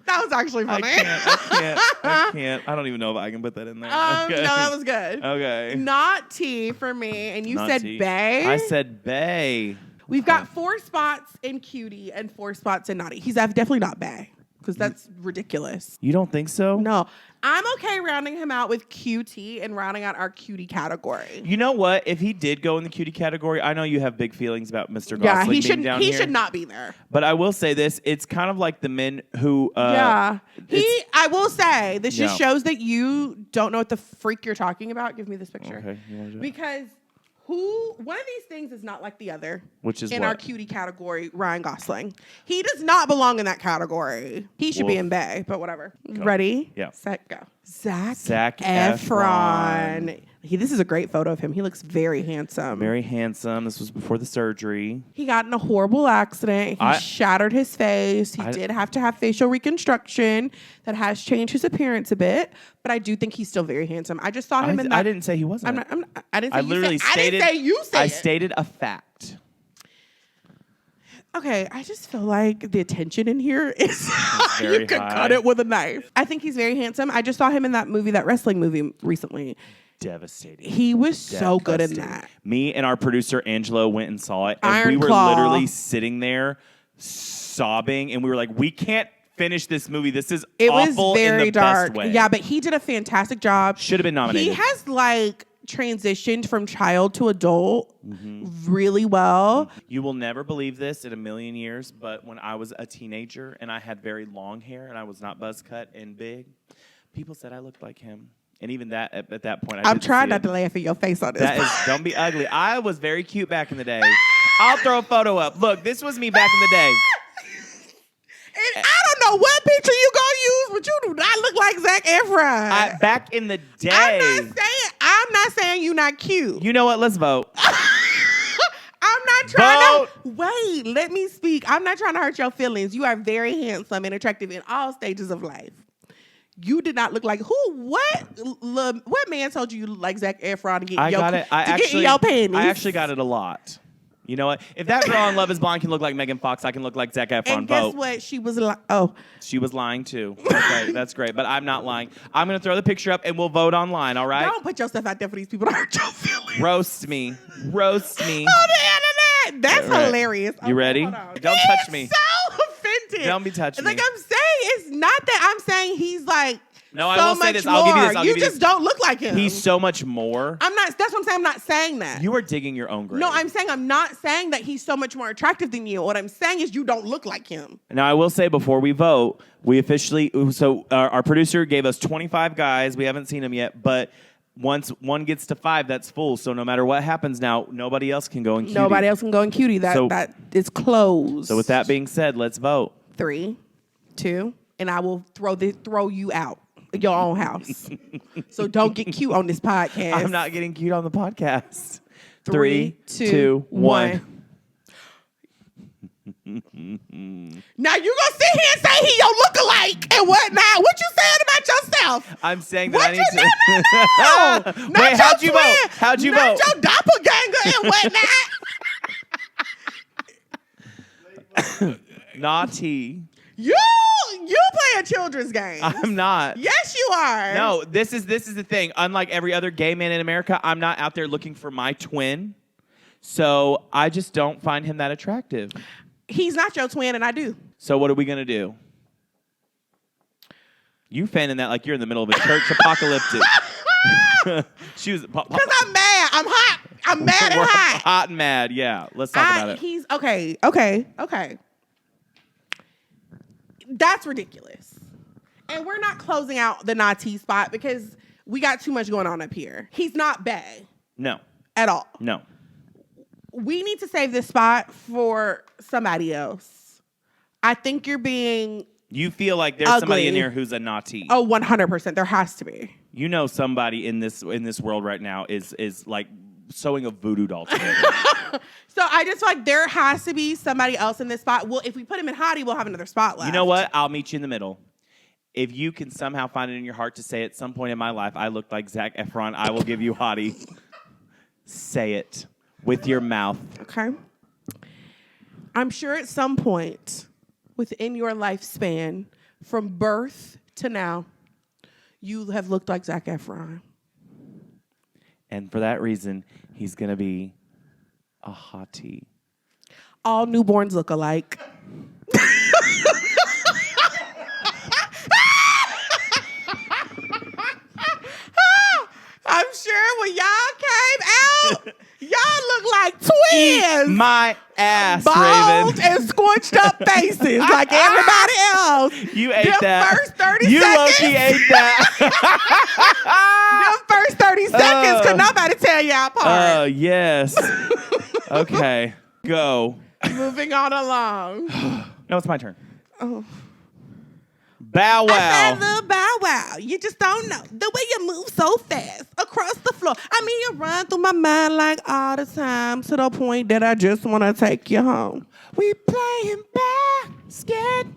That was actually funny. I can't. I don't even know if I can put that in there. No, that was good. Okay. Not T for me. And you Not said T. Bay. I said Bay. We've got 4 spots in Cutie and 4 spots in Naughty. He's definitely not Bay, because that's ridiculous. You don't think so? No. I'm okay rounding him out with QT and rounding out our cutie category. You know what? If he did go in the cutie category, I know you have big feelings about Mr. Gosling Yeah, being down here. he should not be there. But I will say this. It's kind of like the men who... I will say, this just Yeah. shows that you don't know what the freak you're talking about. Give me this picture. Okay. You want to do it? Because one of these things is not like the other. Which is in what? our cutie category, Ryan Gosling. He does not belong in that category. He should be in Bay, but whatever. Go. Ready? Yeah. Set, go. Zac Efron. This is a great photo of him. He looks very handsome. Very handsome. This was before the surgery. He got in a horrible accident. He shattered his face. He did have to have facial reconstruction. That has changed his appearance a bit. But I do think he's still very handsome. I just saw him in that. I didn't say he wasn't. I didn't say you said I stated a fact. Okay, I just feel like the attention in here is very you could high. cut it with a knife. I think he's very handsome. I just saw him in that wrestling movie recently. Devastating. He was so good in that. Me and our producer Angelo went and saw it, and Iron we were Claw. literally sitting there sobbing, and we were like, "We can't finish this movie. This is It awful was very in the dark. best way." Yeah, but he did a fantastic job. Should have been nominated. He has transitioned from child to adult really well. You will never believe this in a million years, but when I was a teenager and I had very long hair and I was not buzz cut and big, people said I looked like him. And even that, at that point, I'm trying not to laugh in your face on this. Don't be ugly. I was very cute back in the day. I'll throw a photo up. Look, this was me back in the day. And I don't know what picture you gonna use, but you do not look like Zac Efron. Back in the day. I'm not saying you're not cute. You know what? Let's vote. I'm not trying to wait. Let me speak. I'm not trying to hurt your feelings. You are very handsome and attractive in all stages of life. You did not look like what man told you look like Zac Efron to get in your panties? I actually got it a lot. You know what? If that girl on Love Is Blind can look like Megan Fox, I can look like Zac Efron. And guess what? She was she was lying too. Okay, that's great. But I'm not lying. I'm gonna throw the picture up and we'll vote online. All right? Don't put yourself out there for these people to hurt your feelings. Roast me. On the internet. That's hilarious. You ready? Don't touch me. So offended. Don't be touching me. I'm saying it's not that I'm saying he's No, I will say this. I'll give you this. You just don't look like him. He's so much more. I'm not. That's what I'm saying. I'm not saying that. You are digging your own grave. No, I'm not saying that he's so much more attractive than you. What I'm saying is you don't look like him. Now, I will say before we vote, we officially, our producer gave us 25 guys. We haven't seen them yet, but once one gets to 5, that's full. So no matter what happens now, nobody else can go in cutie. Nobody else can go in cutie. That is closed. So with that being said, let's vote. 3, 2, and I will throw you out. Your own house. So don't get cute on this podcast. I'm not getting cute on the podcast. 3, 2, 1. Now you gonna sit here and say he your lookalike and whatnot. What you saying about yourself? I'm saying that I need to. No. Wait, how'd you vote? How'd you vote? Not your doppelganger and whatnot. Naughty. You play a children's game. I'm not. Yes, you are. No, this is the thing. Unlike every other gay man in America, I'm not out there looking for my twin. So I just don't find him that attractive. He's not your twin, and I do. So what are we gonna do? You fanning that like you're in the middle of a church apocalyptic. She was because I'm mad. I'm hot. I'm mad and hot. Hot and mad. Yeah. Let's talk about it. He's okay. That's ridiculous. And we're not closing out the naughty spot because we got too much going on up here. He's not bae. No. At all. No. We need to save this spot for somebody else. I think you're being You feel like there's somebody in here who's a naughty. Oh, 100%. There has to be. You know somebody in this world right now is like sewing a voodoo doll together. So I just feel like there has to be somebody else in this spot. Well, if we put him in Hottie, we'll have another spot left. You know what? I'll meet you in the middle. If you can somehow find it in your heart to say at some point in my life, I look like Zac Efron, I will give you Hottie. Say it with your mouth. Okay. I'm sure at some point within your lifespan, from birth to now, you have looked like Zac Efron. And for that reason, he's going to be a hottie. All newborns look alike. I'm sure when y'all came out, y'all look like twins. Eat my ass, Bald Raven. and scorched up faces like everybody else. You ate Them that. First 30 you seconds. Loki ate that. Them first 30 seconds could nobody tell you Oh, apart. yes. Okay, go. Moving on along. No, it's my turn. Oh. Bow I wow. said little bow wow. You just don't know the way you move so fast across the floor. I mean, you run through my mind like all the time to the point that I just want to take you home. We playing basketball.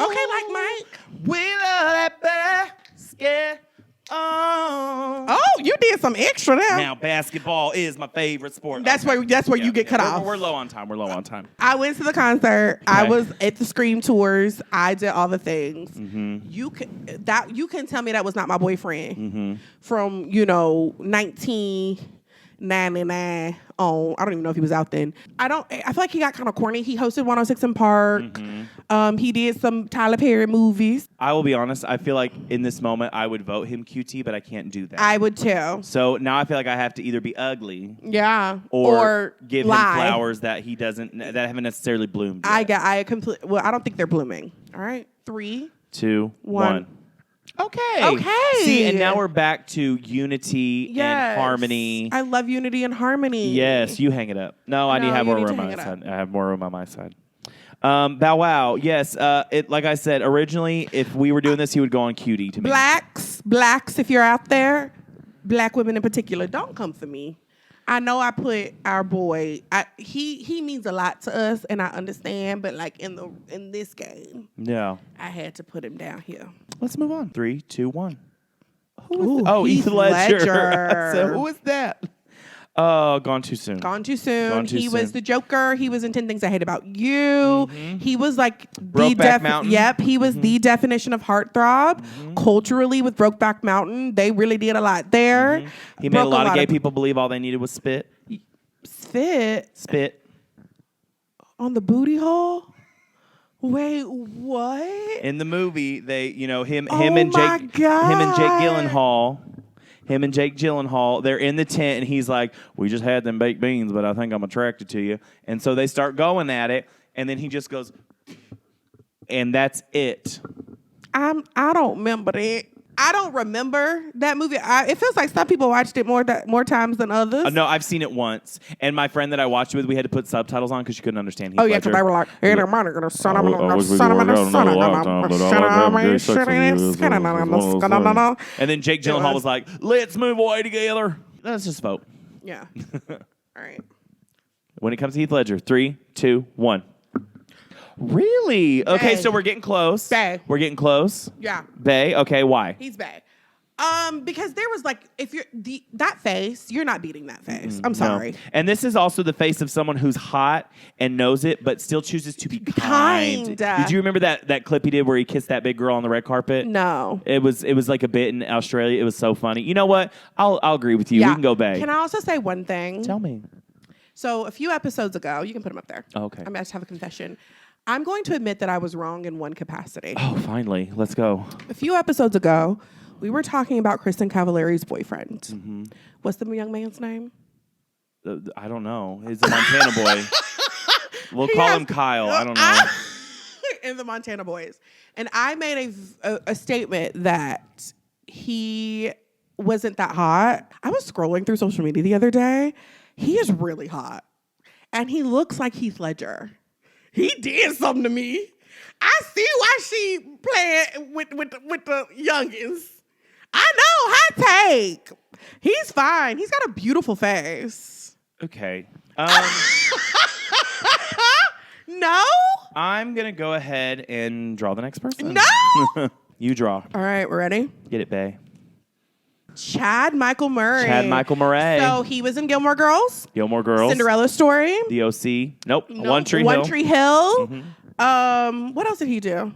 Okay, like Mike. We love that basketball. Oh, you did some extra there. Now basketball is my favorite sport. That's where you get cut off. We're low on time. We're low on time. I went to the concert. I was at the Scream tours. I did all the things. Mm-hmm. You can tell me that was not my boyfriend from 1999 on. I don't even know if he was out then. I feel like he got kind of corny. He hosted 106 in Park. He did some Tyler Perry movies. I will be honest. I feel like in this moment I would vote him QT, but I can't do that. I would too. So now I feel like I have to either be ugly, Yeah, or give lie. him flowers that haven't necessarily bloomed yet. I don't think they're blooming. All right, 3, 2, 1. Okay. Okay. See, and now we're back to unity and harmony. I love unity and harmony. Yes, you hang it up. No, I need to have more room on my side. I have more room on my side. Bow wow. Yes. Like I said, originally, if we were doing this, he would go on cutie to me. Blacks, if you're out there, black women in particular, don't come for me. I know I put our boy. He means a lot to us, and I understand. But like in this game, Yeah. I had to put him down here. Let's move on. 3, 2, 1. Ooh, Heath Ledger. So Ledger. who is that? Oh, Gone Too Soon. Gone Too Soon. Gone Too He Soon. was the Joker. He was in 10 Things I Hate About You. He was like Brokeback Mountain. Yep, he was the definition of heartthrob. Culturally, with Brokeback Mountain, they really did a lot there. He made a lot of gay people believe all they needed was spit. Spit on the booty hole. Wait, what? In the movie, they, him Oh and my Jake God. Him and Jake Gyllenhaal, they're in the tent, and he's like, "We just had them baked beans, but I think I'm attracted to you." And so they start going at it, and then he just goes, and that's it. I don't remember that. I don't remember that movie. It feels like some people watched it more times than others. No, I've seen it once, and my friend that I watched it with, we had to put subtitles on because she couldn't understand. Oh yeah, because they were like, "Hey, they're gonna son of a." And then Jake Gyllenhaal was like, "Let's move away together. Let's just vote." Yeah. All right. When it comes to Heath Ledger, 3, 2, 1. Really? Okay, Bae. so we're getting close. Bae. We're getting close. Yeah. Bae. Okay, why? He's bad. Because there was like, if you're that face, you're not beating that face. I'm sorry. No. And this is also the face of someone who's hot and knows it, but still chooses to be kind. Did you remember that clip he did where he kissed that big girl on the red carpet? No. It was like a bit in Australia. It was so funny. You know what? I'll agree with you. Yeah. We can go Bae. Can I also say one thing? Tell me. So a few episodes ago, you can put them up there. Oh, okay. I'm going to have a confession. I'm going to admit that I was wrong in one capacity. Oh, finally. Let's go. A few episodes ago, we were talking about Kristen Cavallari's boyfriend. What's the young man's name? I don't know. He's a Montana boy. We'll call him Kyle. I don't know. In the Montana Boys. And I made a statement that he wasn't that hot. I was scrolling through social media the other day. He is really hot. And he looks like Heath Ledger. He did something to me. I see why she playing with the youngins. I know, hot take. He's fine. He's got a beautiful face. Okay. No? I'm going to go ahead and draw the next person. No! You draw. All right, we're ready? Get it, bae. Chad Michael Murray. Chad Michael Murray. So he was in Gilmore Girls. Gilmore Girls. Cinderella Story. The OC. Nope. One Tree One Hill. Tree Hill. Mm-hmm. What else did he do?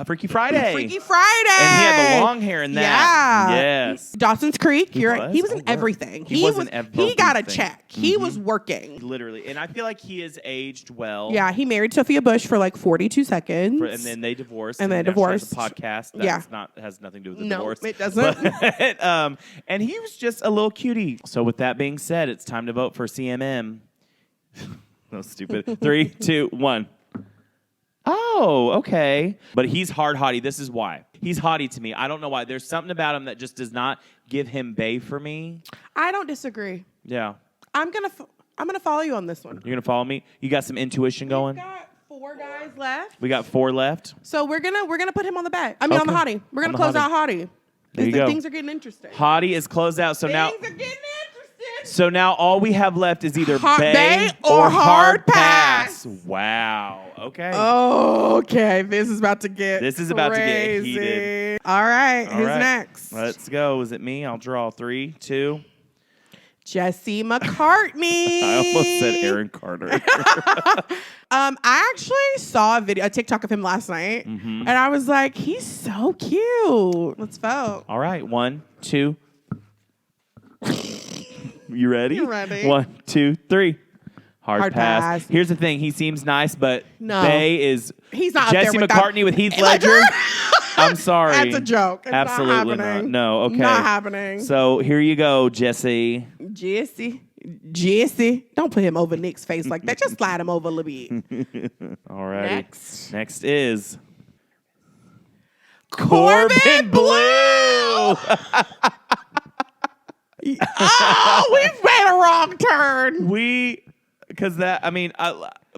Freaky Friday. Freaky Friday. And he had the long hair in that. Yeah. Yes. Dawson's Creek. He was? He was in Oh, everything. He was in everything. He got a check. He was working. Literally. And I feel like he has aged well. Yeah, he married Sophia Bush for like 42 seconds. And then they divorced. And they now she has divorced. a podcast that has nothing to do with the divorce. No, it doesn't. But, and he was just a little cutie. So with that being said, it's time to vote for CMM. That was stupid. 3, 2, 1. Oh, okay. But he's hard hottie. This is why. He's hottie to me. I don't know why. There's something about him that just does not give him bae for me. I don't disagree. Yeah. I'm gonna follow you on this one. You're going to follow me? You got some intuition going? We've got 4 guys left. We got 4 left. So we're gonna put him on the bae. I mean on the hottie. We're gonna close out hottie. There you go. Things are getting interesting. Hottie is closed out. So Things now are getting interesting. So now all we have left is either bae or or hard hard pass. pass. Wow. Okay. Okay, this is about to get heated. All right, All who's right. next? Let's go. Is it me? I'll draw 3, 2. Jesse McCartney. I almost said Aaron Carter. I actually saw a TikTok of him last night, and I was like, he's so cute. Let's vote. All right. 1, 2. You ready? You ready. 1, 2, 3. Hard pass. pass. Here's the thing. He seems nice, but No. bae is He's not up there Jesse with McCartney with Heath Ledger. I'm sorry. That's a joke. It's Absolutely not happening. No. Okay. Not happening. So here you go, Jesse. Jesse. Don't put him over Nick's face like that. Just slide him over a little bit. All right. Next. Next is Corbin Blue. Oh, we've made a wrong turn.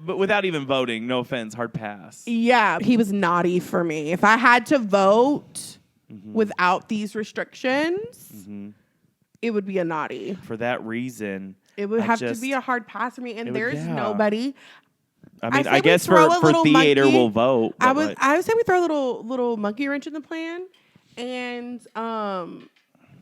But without even voting, no offense, hard pass. Yeah, he was naughty for me. If I had to vote without these restrictions, it would be a naughty. For that reason, It would have to be a hard pass for me, and there's nobody. I guess for theater we'll vote. I would say we throw a little monkey wrench in the plan, and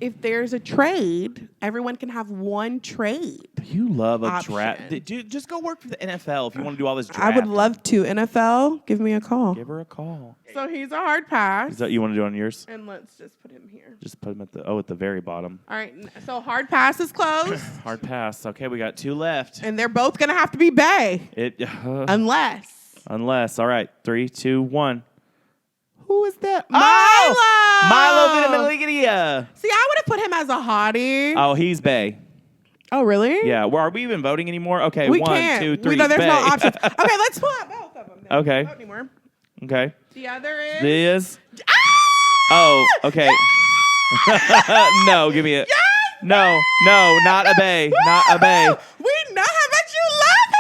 if there's a trade, everyone can have one trade. You love a option. draft. Dude, just go work for the NFL if you want to do all this draft. I would love to. NFL, give me a call. Give her a call. So he's a hard pass. Is that you want to do on yours? And let's just put him here. Just put him at the very bottom. All right. So hard pass is closed. Hard pass. Okay, we got 2 left. And they're both going to have to be bae. Unless. All right. 3, 2, 1. Who is that? Milo! Milo Ventimiglia. See, I would have put him as a hottie. Oh, he's bae. Oh, really? Yeah. Well, are we even voting anymore? Okay. We 1, can't. 2, 3. There's no bae. options. Okay, let's pull out both of them. Okay. Not anymore. Okay. The other is. This. Ah! Oh, okay. No, give me it. Yes! No, not a bae. Not a bae. We know how much you love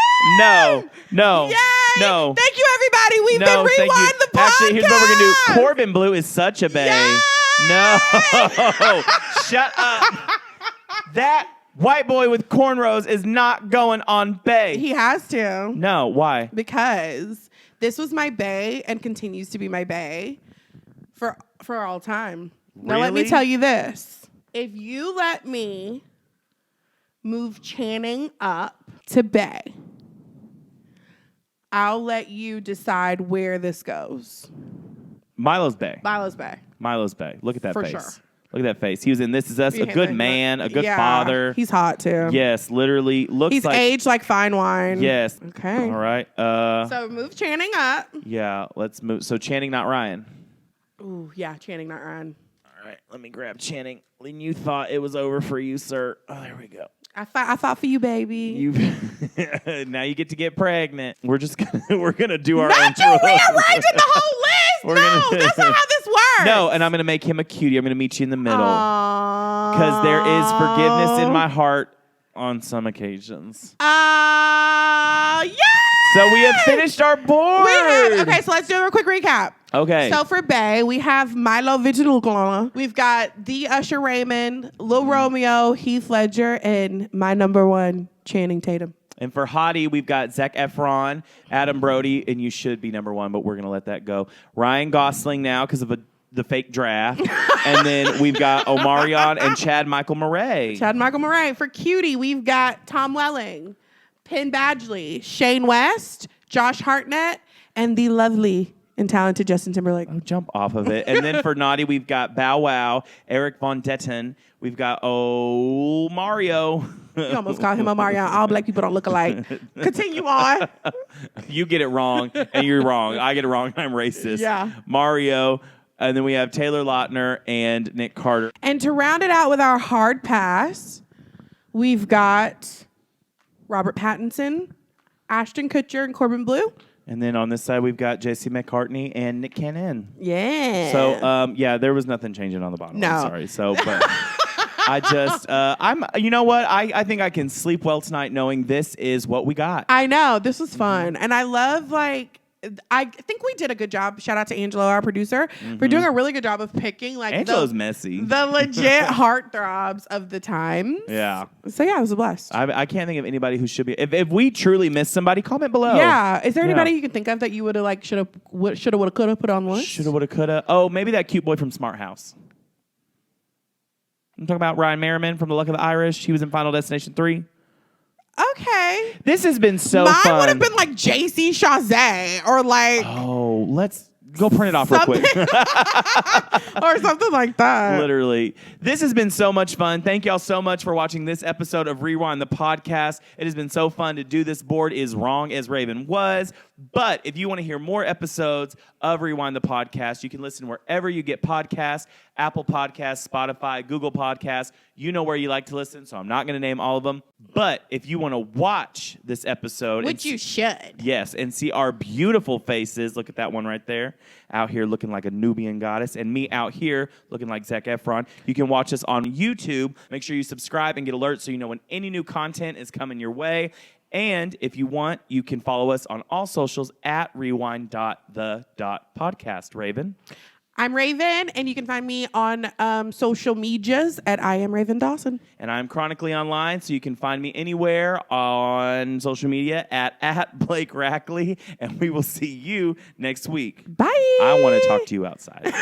him. No. Yay! No. Thank you, everybody. We've been Thank you. rewind the podcast. Actually, here's what we're going to do. Corbin Blue is such a bae. Yay! No. Shut up. That white boy with cornrows is not going on bae. He has to. No, why? Because this was my bae and continues to be my bae for all time. Now let me Really? tell you this. If you let me move Channing up to bae, I'll let you decide where this goes. Milo's bae. Milo's bae. Milo's bae. Look at that For face. sure. Look at that face. He was in This Is Us, a good man, a good father. He's hot too. Yes, literally looks He's like aged like fine wine. Yes. Okay. All right. So move Channing up. Yeah, let's move. So Channing, not Ryan. Ooh, yeah, Channing, not Ryan. All All right, let me grab Channing. When you thought it was over for you, sir. Oh, there we go. I fought for you, baby. You now you get to get pregnant. We're gonna do our Not intro. you rearranging the whole list. We're No, gonna- that's not how this works. No, and I'm gonna make him a cutie. I'm gonna meet you in the middle because there is forgiveness in my heart on some occasions. Yeah. So we have finished our board. Okay, so let's do a real quick recap. Okay. So for Bay, we have Milo Vigilante. We've got the Usher Raymond, Lil Romeo, Heath Ledger, and my number one, Channing Tatum. And for Hottie, we've got Zac Efron, Adam Brody, and you should be number one, but we're going to let that go. Ryan Gosling now because of the fake draft. And then we've got Omarion and Chad Michael Murray. Chad Michael Murray. For Cutie, we've got Tom Welling, Penn Badgley, Shane West, Josh Hartnett, and the lovely and talented Justin Timberlake. Oh, jump off of it. And then for Naughty, we've got Bow Wow, Eric Von Detten. We've got Mario. You almost called him a Mario. All black people don't look alike. Continue on. You get it wrong, and you're wrong. I get it wrong, and I'm racist. Yeah. Mario. And then we have Taylor Lautner and Nick Carter. And to round it out with our hard pass, we've got Robert Pattinson, Ashton Kutcher, and Corbin Blue. And then on this side, we've got J.C. McCartney and Nick Cannon. Yeah. So, there was nothing changing on the bottom. No. I'm sorry. So, but I just, you know what? I think I can sleep well tonight knowing this is what we got. I know. This was fun. And I love, I think we did a good job. Shout out to Angelo, our producer, for doing a really good job of picking Angelo's messy. the legit heartthrobs of the times. Yeah. So yeah, it was a blast. I can't think of anybody who should be. If we truly missed somebody, comment below. Yeah. Is there anybody you can think of that you would have shoulda, woulda, coulda put on the list? Shoulda, woulda, coulda. Oh, maybe that cute boy from Smart House. I'm talking about Ryan Merriman from The Luck of the Irish. He was in Final Destination 3. Okay. This has been so Mine fun. would have been like JC Chazé or like Oh, let's go print it off real quick. or something like that. Literally. This has been so much fun. Thank y'all so much for watching this episode of Rewind the Podcast. It has been so fun to do this. Board is wrong as Raven was. But if you want to hear more episodes of Rewind the Podcast, you can listen wherever you get podcasts, Apple Podcasts, Spotify, Google Podcasts. You know where you like to listen, so I'm not going to name all of them. But if you want to watch this episode... Which you should. Yes, and see our beautiful faces. Look at that one right there. Out here looking like a Nubian goddess. And me out here looking like Zac Efron. You can watch us on YouTube. Make sure you subscribe and get alerts so you know when any new content is coming your way. And if you want, you can follow us on all socials at rewind.the.podcast. Raven? I'm Raven, and you can find me on social medias at I am Raven Dawson. And I'm chronically online, so you can find me anywhere on social media at Blake Rackley. And we will see you next week. Bye. I want to talk to you outside.